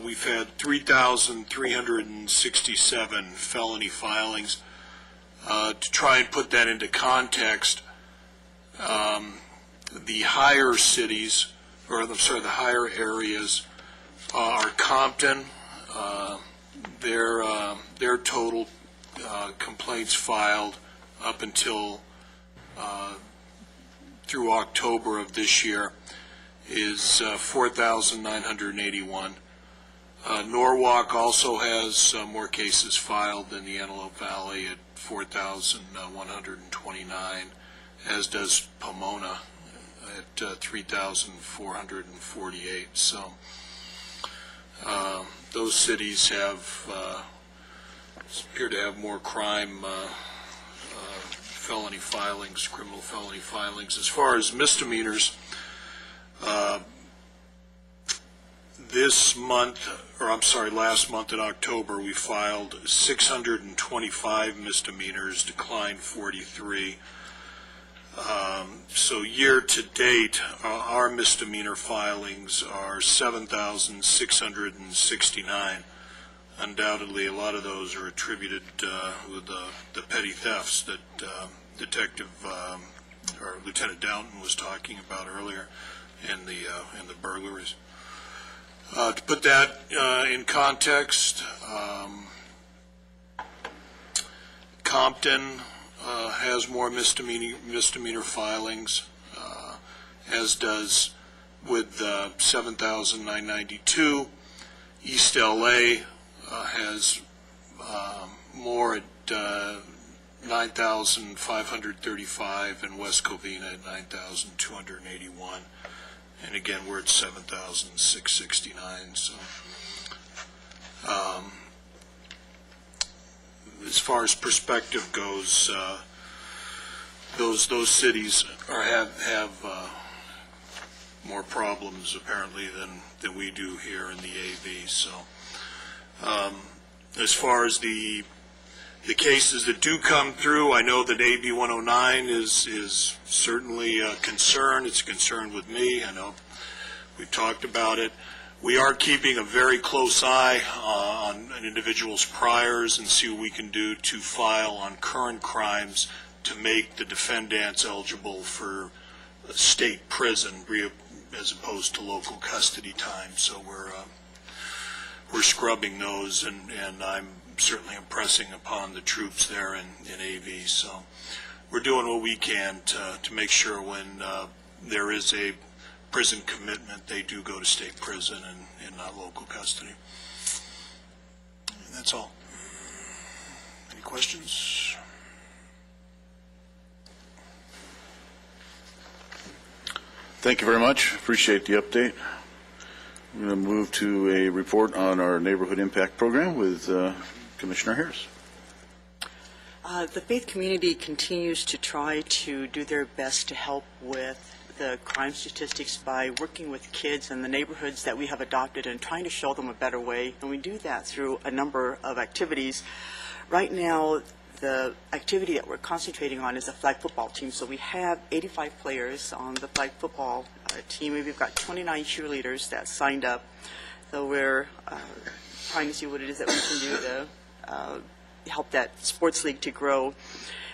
we've had 3,367 felony filings. To try and put that into context, the higher cities, or I'm sorry, the higher areas are Compton. Their total complaints filed up until through October of this year is 4,981. Norwalk also has more cases filed than the Antelope Valley at 4,129, as does Pomona at 3,448. So those cities appear to have more crime, felony filings, criminal felony filings. As far as misdemeanors, last month in October, we filed 625 misdemeanors, declined 43. So year to date, our misdemeanor filings are 7,669. Undoubtedly, a lot of those are attributed with the petty thefts that Lieutenant Downton was talking about earlier, and the burglaries. To put that in context, Compton has more misdemeanor filings, as does with 7,992. East LA has more at 9,535, and West Covina at 9,281. And again, we're at 7,669. So, as far as perspective goes, those cities have more problems apparently than we do here in the AV. So, as far as the cases that do come through, I know that AB 109 is certainly a concern. It's a concern with me. I know we've talked about it. We are keeping a very close eye on an individual's priors and see what we can do to file on current crimes to make the defendants eligible for state prison as opposed to local custody time. So we're scrubbing those, and I'm certainly impressing upon the troops there in AV. So we're doing what we can to make sure when there is a prison commitment, they do go to state prison and not local custody. And that's all. Any questions? Thank you very much. Appreciate the update. We're going to move to a report on our Neighborhood Impact Program with Commissioner Harris. The faith community continues to try to do their best to help with the crime statistics by working with kids in the neighborhoods that we have adopted and trying to show them a better way. And we do that through a number of activities. Right now, the activity that we're concentrating on is the flag football team. So we have 85 players on the flag football team. We've got 29 cheerleaders that signed up. So we're trying to see what it is that we can do to help that sports league to grow.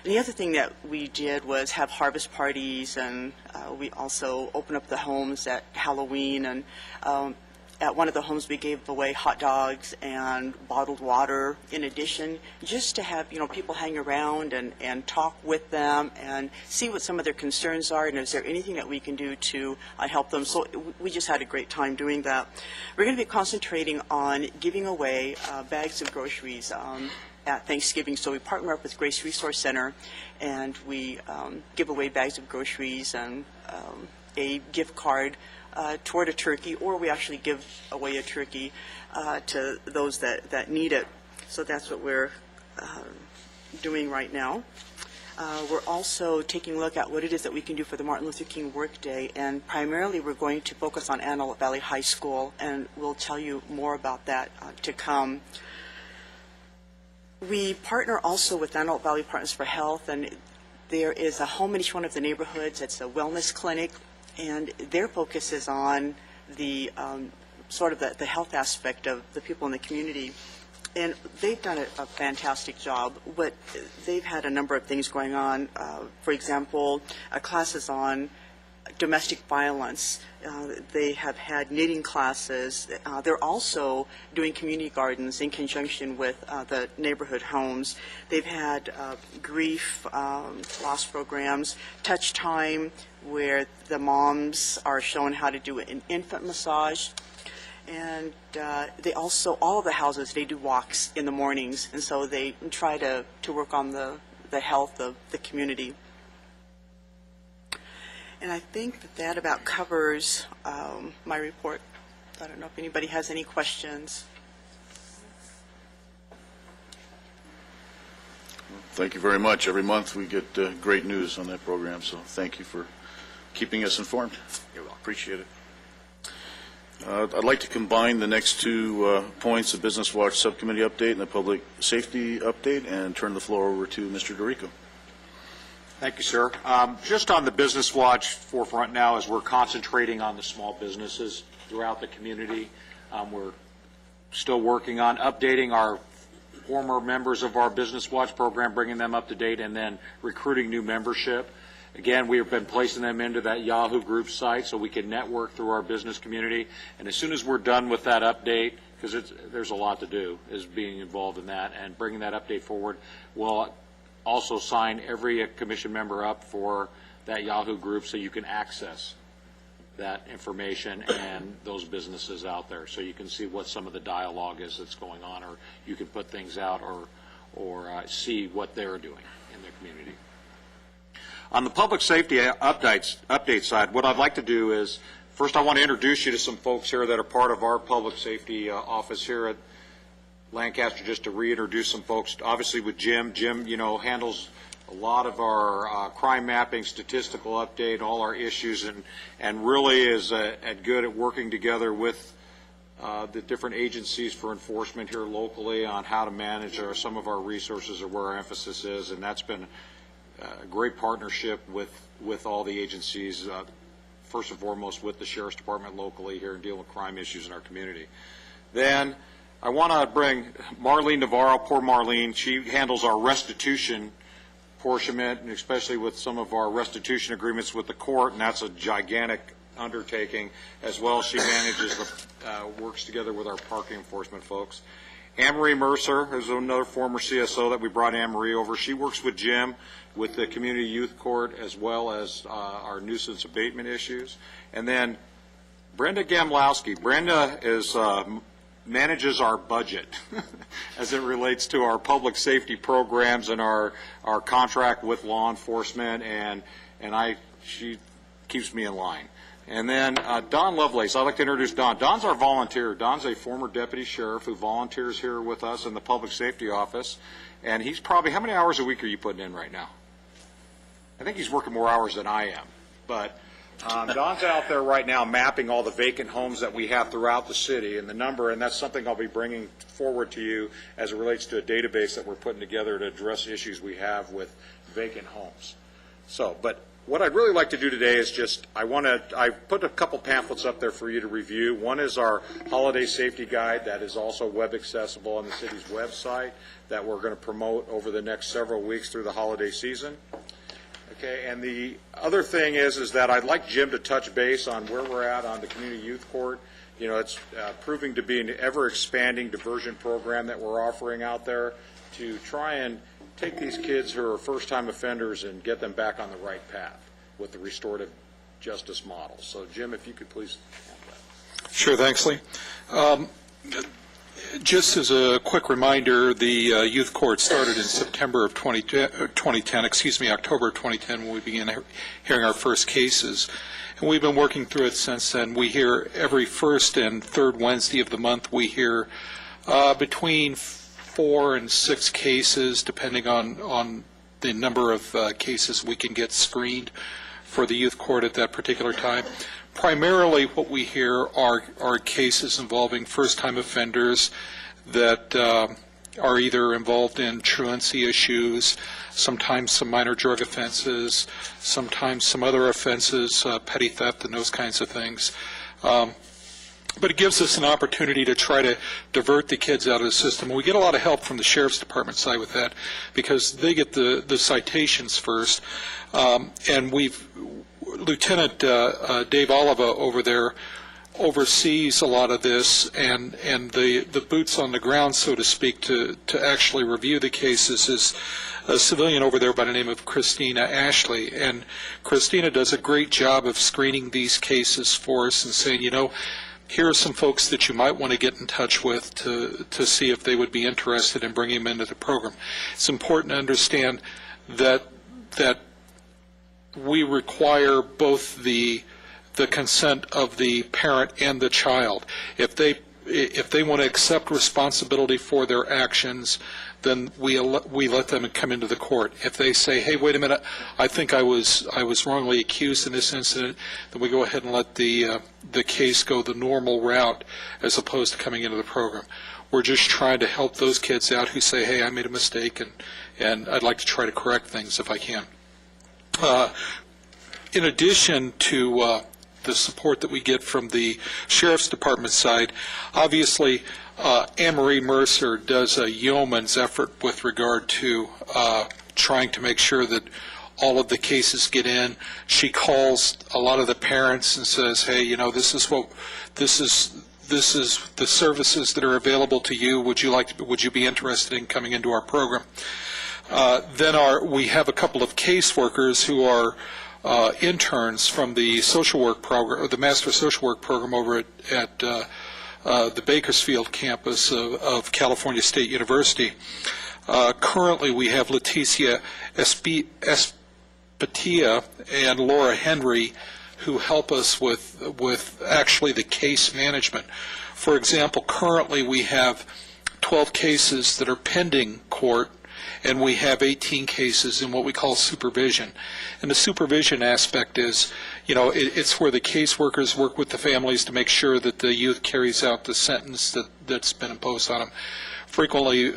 And the other thing that we did was have harvest parties, and we also open up the homes at Halloween. And at one of the homes, we gave away hot dogs and bottled water in addition, just to have, people hang around and talk with them and see what some of their concerns are, and is there anything that we can do to help them. So we just had a great time doing that. We're going to be concentrating on giving away bags of groceries at Thanksgiving. So we partner up with Grace Resource Center, and we give away bags of groceries and a gift card toward a turkey, or we actually give away a turkey to those that need it. So that's what we're doing right now. We're also taking a look at what it is that we can do for the Martin Luther King Workday, and primarily we're going to focus on Antelope Valley High School, and we'll tell you more about that to come. We partner also with Antelope Valley Partners for Health, and there is a home in each one of the neighborhoods. It's a wellness clinic, and their focus is on the sort of the health aspect of the people in the community. And they've done a fantastic job, but they've had a number of things going on. For example, classes on domestic violence. They have had knitting classes. They're also doing community gardens in conjunction with the neighborhood homes. They've had grief loss programs, touch time, where the moms are shown how to do an infant massage. And they also, all of the houses, they do walks in the mornings, and so they try to work on the health of the community. And I think that about covers my report. I don't know if anybody has any questions. Thank you very much. Every month we get great news on that program, so thank you for keeping us informed. You're welcome. Appreciate it. I'd like to combine the next two points, the Business Watch Subcommittee update and the Public Safety update, and turn the floor over to Mr. DeRico. Thank you, sir. Just on the Business Watch forefront now, as we're concentrating on the small businesses throughout the community, we're still working on updating our former members of our Business Watch program, bringing them up to date, and then recruiting new membership. Again, we have been placing them into that Yahoo Group site so we can network through our business community. And as soon as we're done with that update, because there's a lot to do, is being involved in that and bringing that update forward, we'll also sign every commission member up for that Yahoo Group so you can access that information and those businesses out there, so you can see what some of the dialogue is that's going on, or you can put things out or see what they're doing in their community. On the public safety update side, what I'd like to do is, first I want to introduce you to some folks here that are part of our public safety office here at Lancaster, just to reintroduce some folks. Obviously with Jim, handles a lot of our crime mapping, statistical update, all our issues, and really is good at working together with the different agencies for enforcement here locally on how to manage some of our resources or where our emphasis is, and that's been a great partnership with all the agencies, first and foremost with the Sheriff's Department locally here and dealing with crime issues in our community. Then I want to bring Marlene Navarro. Poor Marlene, she handles our restitution apportionment, and especially with some of our restitution agreements with the court, and that's a gigantic undertaking. As well, she manages, works together with our parking enforcement folks. Anne-Marie Mercer is another former CSO that we brought Anne-Marie over. She works with Jim with the Community Youth Court as well as our nuisance abatement issues. And then Brenda Gamlowski. Brenda is manages our budget as it relates to our public safety programs and our contract with law enforcement, and she keeps me in line. And then Don Lovelace, I'd like to introduce Don. Don's our volunteer. Don's a former deputy sheriff who volunteers here with us in the public safety office. And he's probably, how many hours a week are you putting in right now? I think he's working more hours than I am. But Don's out there right now mapping all the vacant homes that we have throughout the city and the number, and that's something I'll be bringing forward to you as it relates to a database that we're putting together to address issues we have with vacant homes. So, but what I'd really like to do today is just, I put a couple pamphlets up there for you to review. One is our holiday safety guide that is also web accessible on the city's website that we're going to promote over the next several weeks through the holiday season. Okay, and the other thing is that I'd like Jim to touch base on where we're at on the Community Youth Court. It's proving to be an ever-expanding diversion program that we're offering out there to try and take these kids who are first-time offenders and get them back on the right path with the restorative justice model. So, Jim, if you could please handle that. Sure, thanks, Lee. Just as a quick reminder, the youth court started in September of 2010, October of 2010, when we began hearing our first cases. And we've been working through it since then. We hear every first and third Wednesday of the month. We hear between 4 and 6 cases, depending on the number of cases we can get screened for the youth court at that particular time. Primarily what we hear are cases involving first-time offenders that are either involved in truancy issues, sometimes some minor drug offenses, sometimes some other offenses, petty theft and those kinds of things. But it gives us an opportunity to try to divert the kids out of the system. And we get a lot of help from the Sheriff's Department side with that because they get the citations first. And Lieutenant Dave Oliva over there oversees a lot of this, and the boots on the ground, so to speak, to actually review the cases is a civilian over there by the name of Christina Ashley. And Christina does a great job of screening these cases for us and saying, here are some folks that you might want to get in touch with to see if they would be interested in bringing them into the program. It's important to understand that we require both the consent of the parent and the child. If they want to accept responsibility for their actions, then we let them come into the court. If they say, hey, wait a minute, I think I was wrongly accused in this incident, then we go ahead and let the case go the normal route as opposed to coming into the program. We're just trying to help those kids out who say, hey, I made a mistake and I'd like to try to correct things if I can. In addition to the support that we get from the Sheriff's Department side, obviously Anne-Marie Mercer does a yeoman's effort with regard to trying to make sure that all of the cases get in. She calls a lot of the parents and says, hey, this is the services that are available to you. Would you be interested in coming into our program? Then we have a couple of caseworkers who are interns from the social work program, or the Master Social Work program over at the Bakersfield campus of California State University. Currently, we have Leticia Espatia and Laura Henry who help us with actually the case management. For example, currently we have 12 cases that are pending court, and we have 18 cases in what we call supervision. And the supervision aspect is, it's where the caseworkers work with the families to make sure that the youth carries out the sentence that's been imposed on them. Frequently,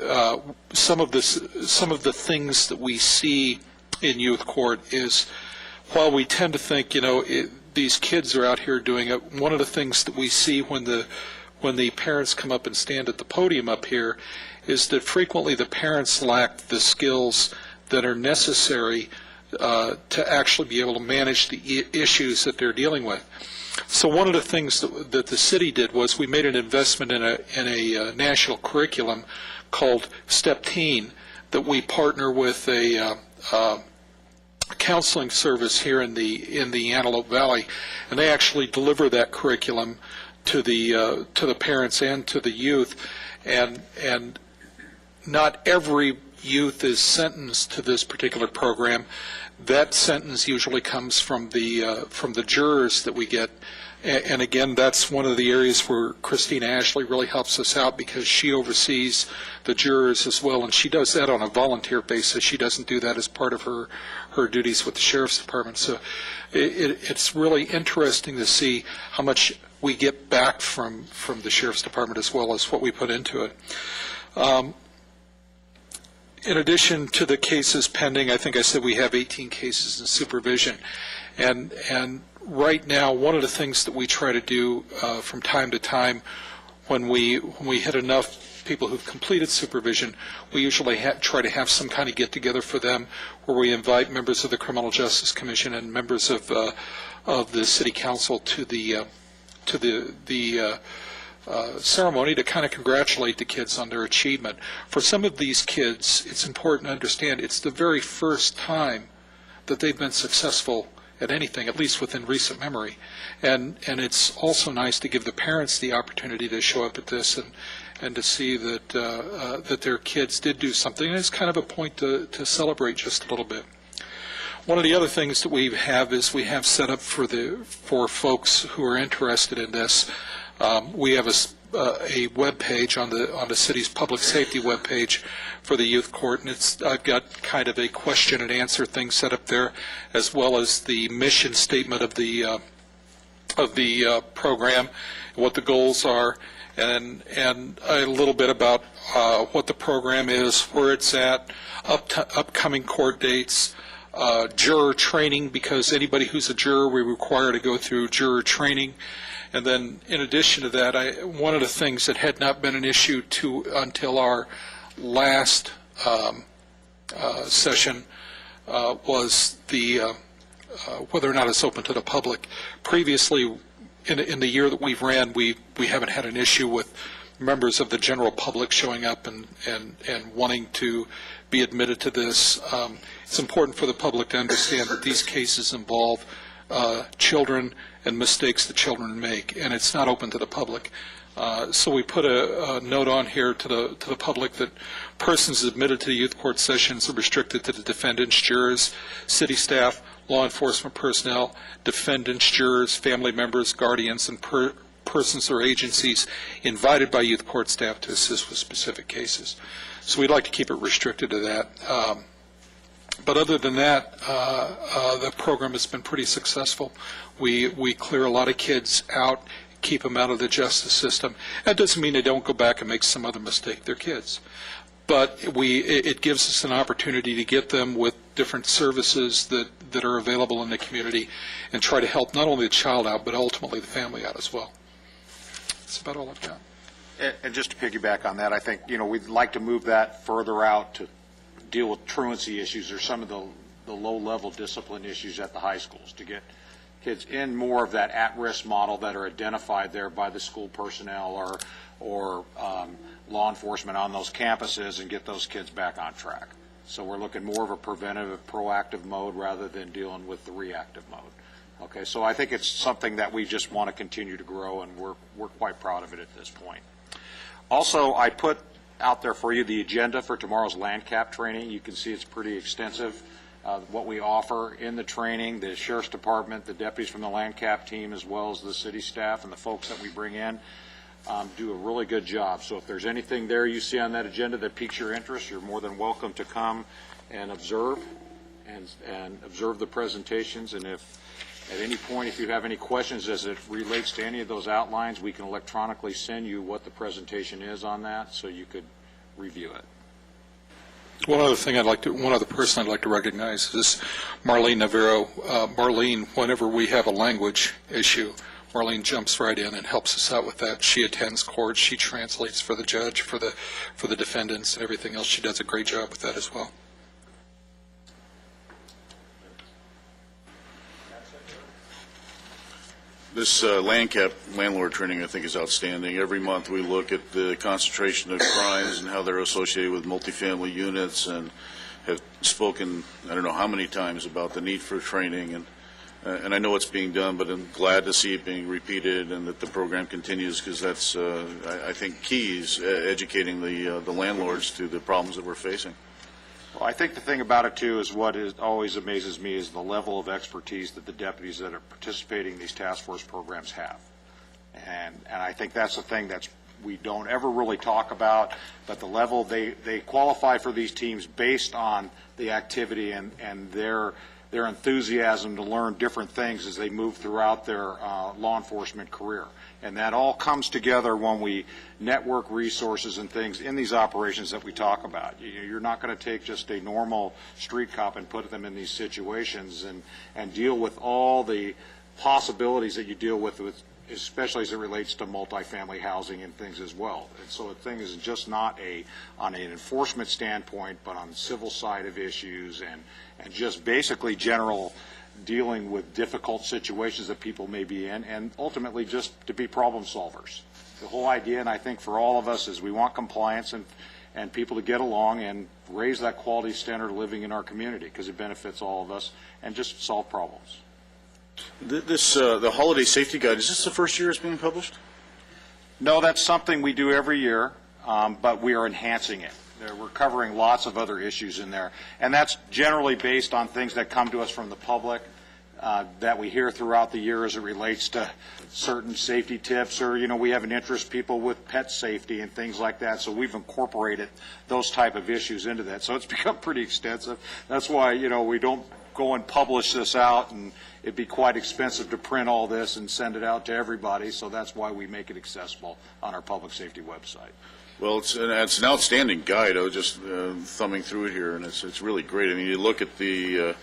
some of the things that we see in youth court is, while we tend to think, these kids are out here doing it, one of the things that we see when the parents come up and stand at the podium up here is that frequently the parents lack the skills that are necessary to actually be able to manage the issues that they're dealing with. So one of the things that the city did was we made an investment in a national curriculum called Step Teen that we partner with a counseling service here in the Antelope Valley, and they actually deliver that curriculum to the parents and to the youth, and not every youth is sentenced to this particular program. That sentence usually comes from the jurors that we get, and again, that's one of the areas where Christina Ashley really helps us out because she oversees the jurors as well, and she does that on a volunteer basis. She doesn't do that as part of her duties with the Sheriff's Department. So it's really interesting to see how much we get back from the Sheriff's Department as well as what we put into it. In addition to the cases pending, I think I said we have 18 cases in supervision. And right now, one of the things that we try to do from time to time when we hit enough people who've completed supervision, we usually try to have some kind of get-together for them where we invite members of the Criminal Justice Commission and members of the City Council to the to the ceremony to kind of congratulate the kids on their achievement. For some of these kids, it's important to understand it's the very first time that they've been successful at anything, at least within recent memory. And it's also nice to give the parents the opportunity to show up at this and to see that that their kids did do something. And it's kind of a point to celebrate just a little bit. One of the other things that we have is we have set up for folks who are interested in this. We have a web page on the city's public safety web page for the youth court, and I've got kind of a question and answer thing set up there, as well as the mission statement of the program, what the goals are, and a little bit about what the program is, where it's at, upcoming court dates. Juror training, because anybody who's a juror, we require to go through juror training. And then in addition to that, one of the things that had not been an issue until our last session was whether or not it's open to the public. Previously, in the year that we've ran, we haven't had an issue with members of the general public showing up and wanting to be admitted to this. It's important for the public to understand that these cases involve children and mistakes that children make, and it's not open to the public. So we put a note on here to the public that persons admitted to the youth court sessions are restricted to the defendants, jurors, city staff, law enforcement personnel, defendants, jurors, family members, guardians, and persons or agencies invited by youth court staff to assist with specific cases. So we'd like to keep it restricted to that. But other than that, the program has been pretty successful. We clear a lot of kids out, keep them out of the justice system. That doesn't mean they don't go back and make some other mistake. They're kids. But it gives us an opportunity to get them with different services that are available in the community and try to help not only the child out, but ultimately the family out as well. That's about all I've got. And just to piggyback on that, I think, we'd like to move that further out to deal with truancy issues or some of the low-level discipline issues at the high schools, to get kids in more of that at-risk model that are identified there by the school personnel or law enforcement on those campuses, and get those kids back on track. So we're looking more of a preventative, proactive mode rather than dealing with the reactive mode. Okay, so I think it's something that we just want to continue to grow, and we're quite proud of it at this point. Also, I put out there for you the agenda for tomorrow's LANDCAP training. You can see it's pretty extensive. What we offer in the training, the Sheriff's Department, the deputies from the LANDCAP team, as well as the city staff and the folks that we bring in, do a really good job. So if there's anything there you see on that agenda that piques your interest, you're more than welcome to come and observe and observe the presentations. And if at any point, if you have any questions as it relates to any of those outlines, we can electronically send you what the presentation is on that, so you could review it. One other person I'd like to recognize is Marlene Navarro. Marlene, whenever we have a language issue, Marlene jumps right in and helps us out with that. She attends court, she translates for the judge, for the defendants, and everything else. She does a great job with that as well. This LANDCAP landlord training, I think, is outstanding. Every month we look at the concentration of crimes and how they're associated with multifamily units, and have spoken, I don't know how many times, about the need for training. And I know it's being done, but I'm glad to see it being repeated and that the program continues, because that's, I think, key is educating the landlords to the problems that we're facing. Well, I think the thing about it, too, is what always amazes me is the level of expertise that the deputies that are participating in these task force programs have. And I think that's the thing that we don't ever really talk about, but the level they qualify for these teams based on the activity and their enthusiasm to learn different things as they move throughout their law enforcement career. And that all comes together when we network resources and things in these operations that we talk about. You're not going to take just a normal street cop and put them in these situations and deal with all the possibilities that you deal with, especially as it relates to multifamily housing and things as well. And so the thing is just not on an enforcement standpoint, but on the civil side of issues and just basically general dealing with difficult situations that people may be in, and ultimately just to be problem solvers. The whole idea, and I think for all of us, is we want compliance and people to get along and raise that quality standard of living in our community, because it benefits all of us, and just solve problems. The holiday safety guide, is this the first year it's being published? No, that's something we do every year, but we are enhancing it. We're covering lots of other issues in there, and that's generally based on things that come to us from the public that we hear throughout the year as it relates to certain safety tips, or, we have an interest, people with pet safety and things like that, so we've incorporated those type of issues into that. So it's become pretty extensive. That's why, we don't go and publish this out, and it'd be quite expensive to print all this and send it out to everybody, so that's why we make it accessible on our public safety website. Well, it's an outstanding guide. I was just thumbing through it here, and it's really great. I mean, you look at the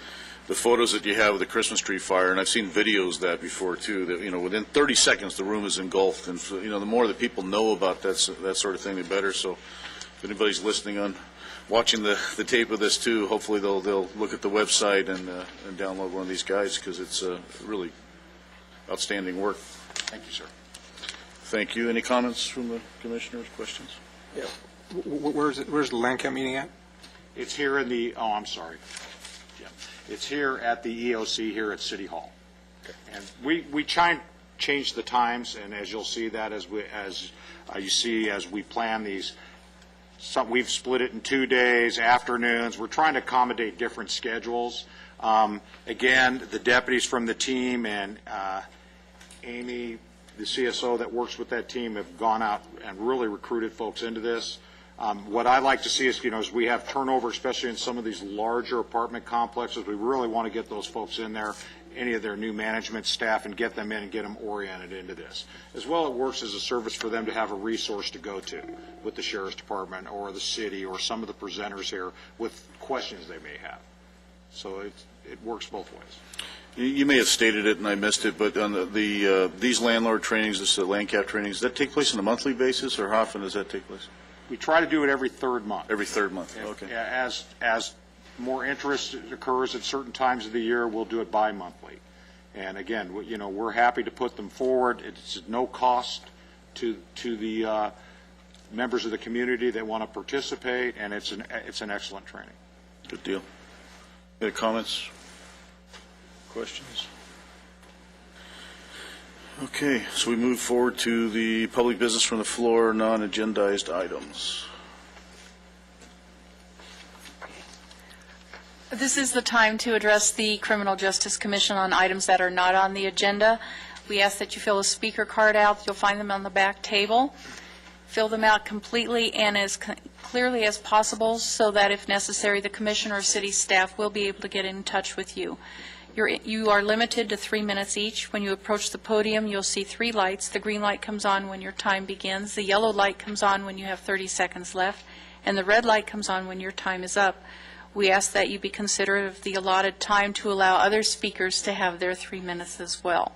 photos that you have of the Christmas tree fire, and I've seen videos of that before too. That within 30 seconds the room is engulfed, and the more that people know about that sort of thing, the better. So, if anybody's listening on, watching the tape of this too, hopefully they'll look at the website and download one of these guides, because it's really outstanding work. Thank you, sir. Thank you. Any comments from the commissioners? Questions? Yeah. Where's the land cap meeting at? It's here in the, I'm sorry. Yeah. It's here at the EOC here at City Hall. Okay. And we try and change the times, and as you'll see that as we plan these, we've split it in 2 days, afternoons. We're trying to accommodate different schedules. Again, the deputies from the team and Amy, the CSO that works with that team, have gone out and really recruited folks into this. What I like to see is, as we have turnover, especially in some of these larger apartment complexes, we really want to get those folks in there, any of their new management staff, and get them in and get them oriented into this. As well, it works as a service for them to have a resource to go to with the Sheriff's Department or the city or some of the presenters here with questions they may have. So it works both ways. You may have stated it and I missed it, but on these landlord trainings, this land cap trainings, does that take place on a monthly basis, or how often does that take place? We try to do it every third month. Every third month, okay. As more interest occurs at certain times of the year, we'll do it bi-monthly. And again, we're happy to put them forward. It's at no cost to the members of the community that want to participate, and it's an excellent training. Good deal. Any comments? Questions? Okay, so we move forward to the public business from the floor, non-agendized items. This is the time to address the Criminal Justice Commission on items that are not on the agenda. We ask that you fill a speaker card out. You'll find them on the back table. Fill them out completely and as clearly as possible, so that if necessary, the commissioner or city staff will be able to get in touch with you. You are limited to 3 minutes each. When you approach the podium, you'll see 3 lights. The green light comes on when your time begins. The yellow light comes on when you have 30 seconds left. And the red light comes on when your time is up. We ask that you be considerate of the allotted time to allow other speakers to have their 3 minutes as well.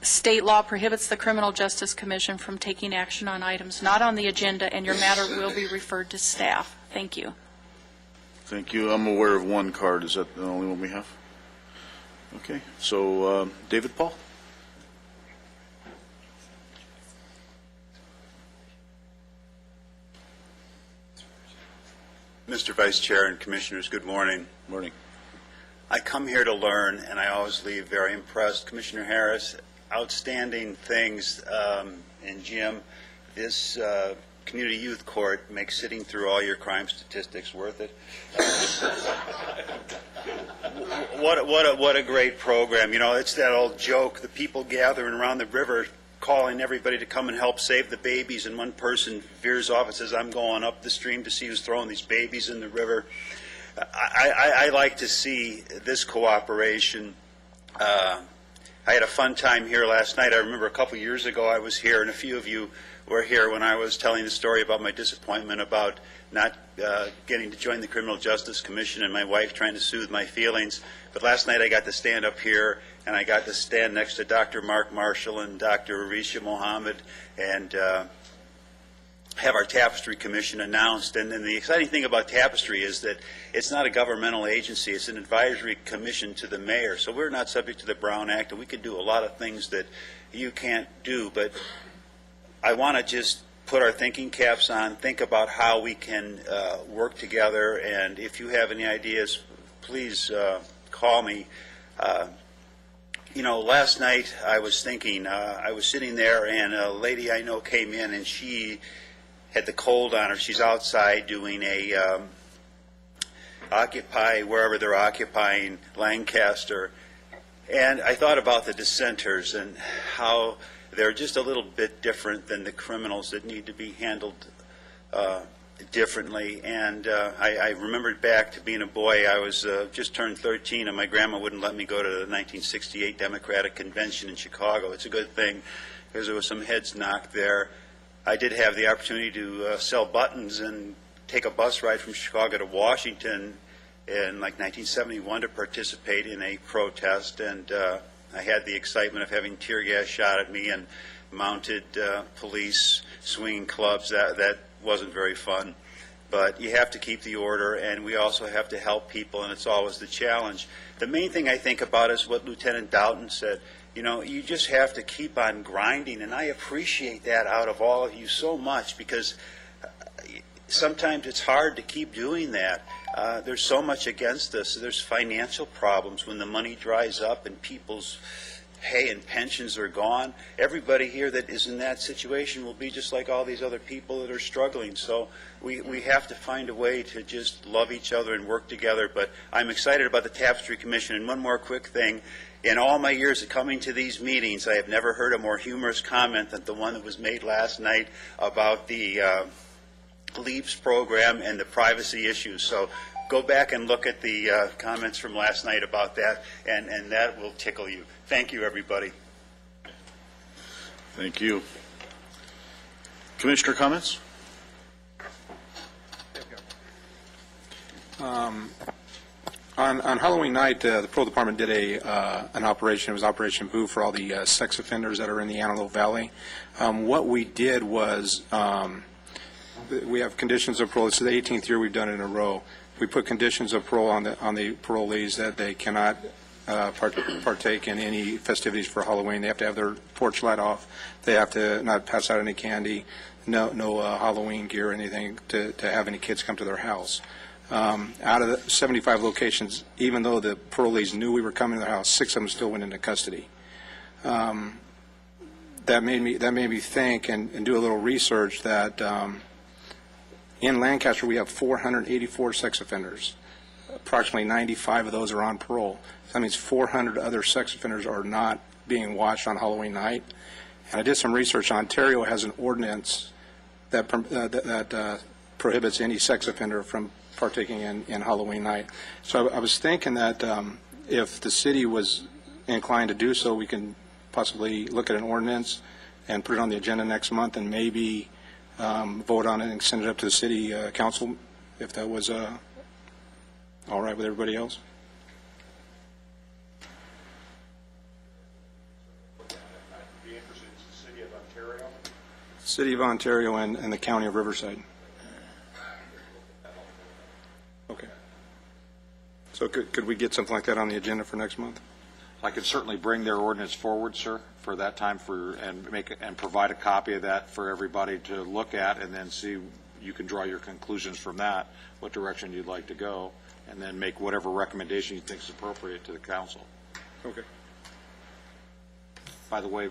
State law prohibits the Criminal Justice Commission from taking action on items not on the agenda, and your matter will be referred to staff. Thank you. Thank you. I'm aware of one card. Is that the only one we have? Okay. So, David Paul? Mr. Vice Chair and Commissioners, good morning. Morning. I come here to learn, and I always leave very impressed. Commissioner Harris, outstanding things. And Jim, this community youth court makes sitting through all your crime statistics worth it. What a great program. It's that old joke, the people gathering around the river calling everybody to come and help save the babies, and one person veers off and says, I'm going up the stream to see who's throwing these babies in the river. I like to see this cooperation. I had a fun time here last night. I remember a couple years ago I was here, and a few of you were here when I was telling the story about my disappointment about not getting to join the Criminal Justice Commission and my wife trying to soothe my feelings. But last night I got to stand up here, and I got to stand next to Dr. Mark Marshall and Dr. Arisha Mohammed, and have our Tapestry Commission announced. And the exciting thing about Tapestry is that it's not a governmental agency. It's an advisory commission to the mayor. So we're not subject to the Brown Act, and we can do a lot of things that you can't do. But I want to just put our thinking caps on, think about how we can work together. And if you have any ideas, please call me. You know, last night I was thinking, I was sitting there and a lady I know came in and she had the cold on her. She's outside doing a Occupy, wherever they're occupying, Lancaster. And I thought about the dissenters and how they're just a little bit different than the criminals that need to be handled differently. And I remembered back to being a boy. I was just turned 13, and my grandma wouldn't let me go to the 1968 Democratic Convention in Chicago. It's a good thing because there was some heads knocked there. I did have the opportunity to sell buttons and take a bus ride from Chicago to Washington in like 1971 to participate in a protest, and I had the excitement of having tear gas shot at me and mounted police swinging clubs. That wasn't very fun. But you have to keep the order, and we also have to help people, and it's always the challenge. The main thing I think about is what Lieutenant Doughton said. You know, you just have to keep on grinding, and I appreciate that out of all of you so much, because sometimes it's hard to keep doing that. There's so much against us. There's financial problems when the money dries up and people's pay and pensions are gone. Everybody here that is in that situation will be just like all these other people that are struggling. So we have to find a way to just love each other and work together. But I'm excited about the Tapestry Commission. And one more quick thing. In all my years of coming to these meetings, I have never heard a more humorous comment than the one that was made last night about the LEAPS program and the privacy issues. So go back and look at the comments from last night about that, and that will tickle you. Thank you, everybody. Thank you. Commissioner comments? On Halloween night, the Patrol Department did an operation. It was Operation Boo for all the sex offenders that are in the Antelope Valley. What we did was we have conditions of parole. This is the 18th year we've done it in a row. We put conditions of parole on the parolees that they cannot partake in any festivities for Halloween. They have to have their porch light off. They have to not pass out any candy, no Halloween gear or anything to have any kids come to their house. Out of the 75 locations, even though the parolees knew we were coming to their house, 6 of them still went into custody. That made me think and do a little research that in Lancaster we have 484 sex offenders. Approximately 95 of those are on parole. That means 400 other sex offenders are not being watched on Halloween night. And I did some research. Ontario has an ordinance that prohibits any sex offender from partaking in Halloween night. So I was thinking that if the city was inclined to do so, we can possibly look at an ordinance and put it on the agenda next month and maybe vote on it and send it up to the city council, if that was all right with everybody else. Be interested in the City of Ontario? City of Ontario and the County of Riverside. Okay. So could we get something like that on the agenda for next month? I could certainly bring their ordinance forward, sir, for that time and provide a copy of that for everybody to look at, and then see, you can draw your conclusions from that, what direction you'd like to go, and then make whatever recommendation you think is appropriate to the council. Okay. By the way,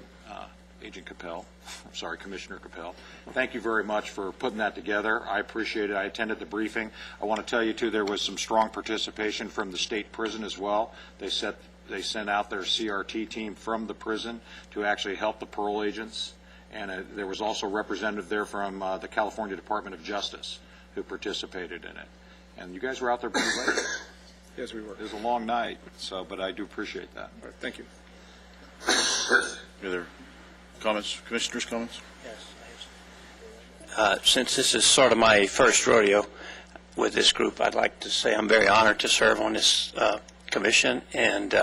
Commissioner Capel, thank you very much for putting that together. I appreciate it. I attended the briefing. I want to tell you, too, there was some strong participation from the state prison as well. They sent out their CRT team from the prison to actually help the parole agents. And there was also a representative there from the California Department of Justice who participated in it. And you guys were out there pretty late. Yes, we were. It was a long night, but I do appreciate that. All right, thank you. Any other comments? Commissioners' comments? Since this is sort of my first rodeo with this group, I'd like to say I'm very honored to serve on this commission, and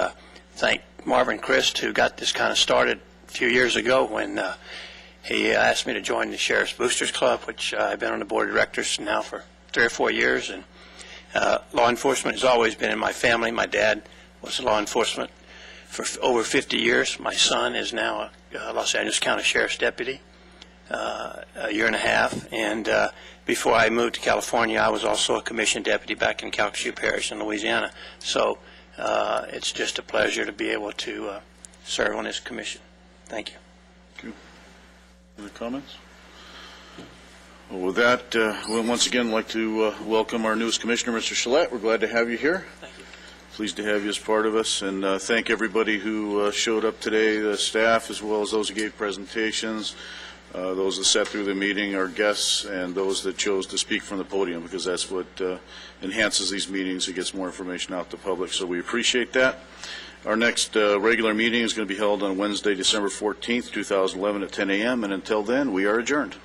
thank Marvin Christ, who got this kind of started a few years ago when He asked me to join the Sheriff's Boosters Club, which I've been on the board of directors now for 3 or 4 years. And law enforcement has always been in my family. My dad was law enforcement for over 50 years. My son is now a Los Angeles County Sheriff's deputy, a year and a half. And before I moved to California, I was also a commissioned deputy back in Calcasieu Parish in Louisiana. So it's just a pleasure to be able to serve on this commission. Thank you. Other comments? Well, with that, we'll once again like to welcome our newest commissioner, Mr. Gillette. We're glad to have you here. Thank you. Pleased to have you as part of us, and thank everybody who showed up today, the staff, as well as those who gave presentations, those that sat through the meeting, our guests, and those that chose to speak from the podium, because that's what enhances these meetings. It gets more information out to the public, so we appreciate that. Our next regular meeting is going to be held on Wednesday, December 14th, 2011 at 10 a.m., and until then, we are adjourned.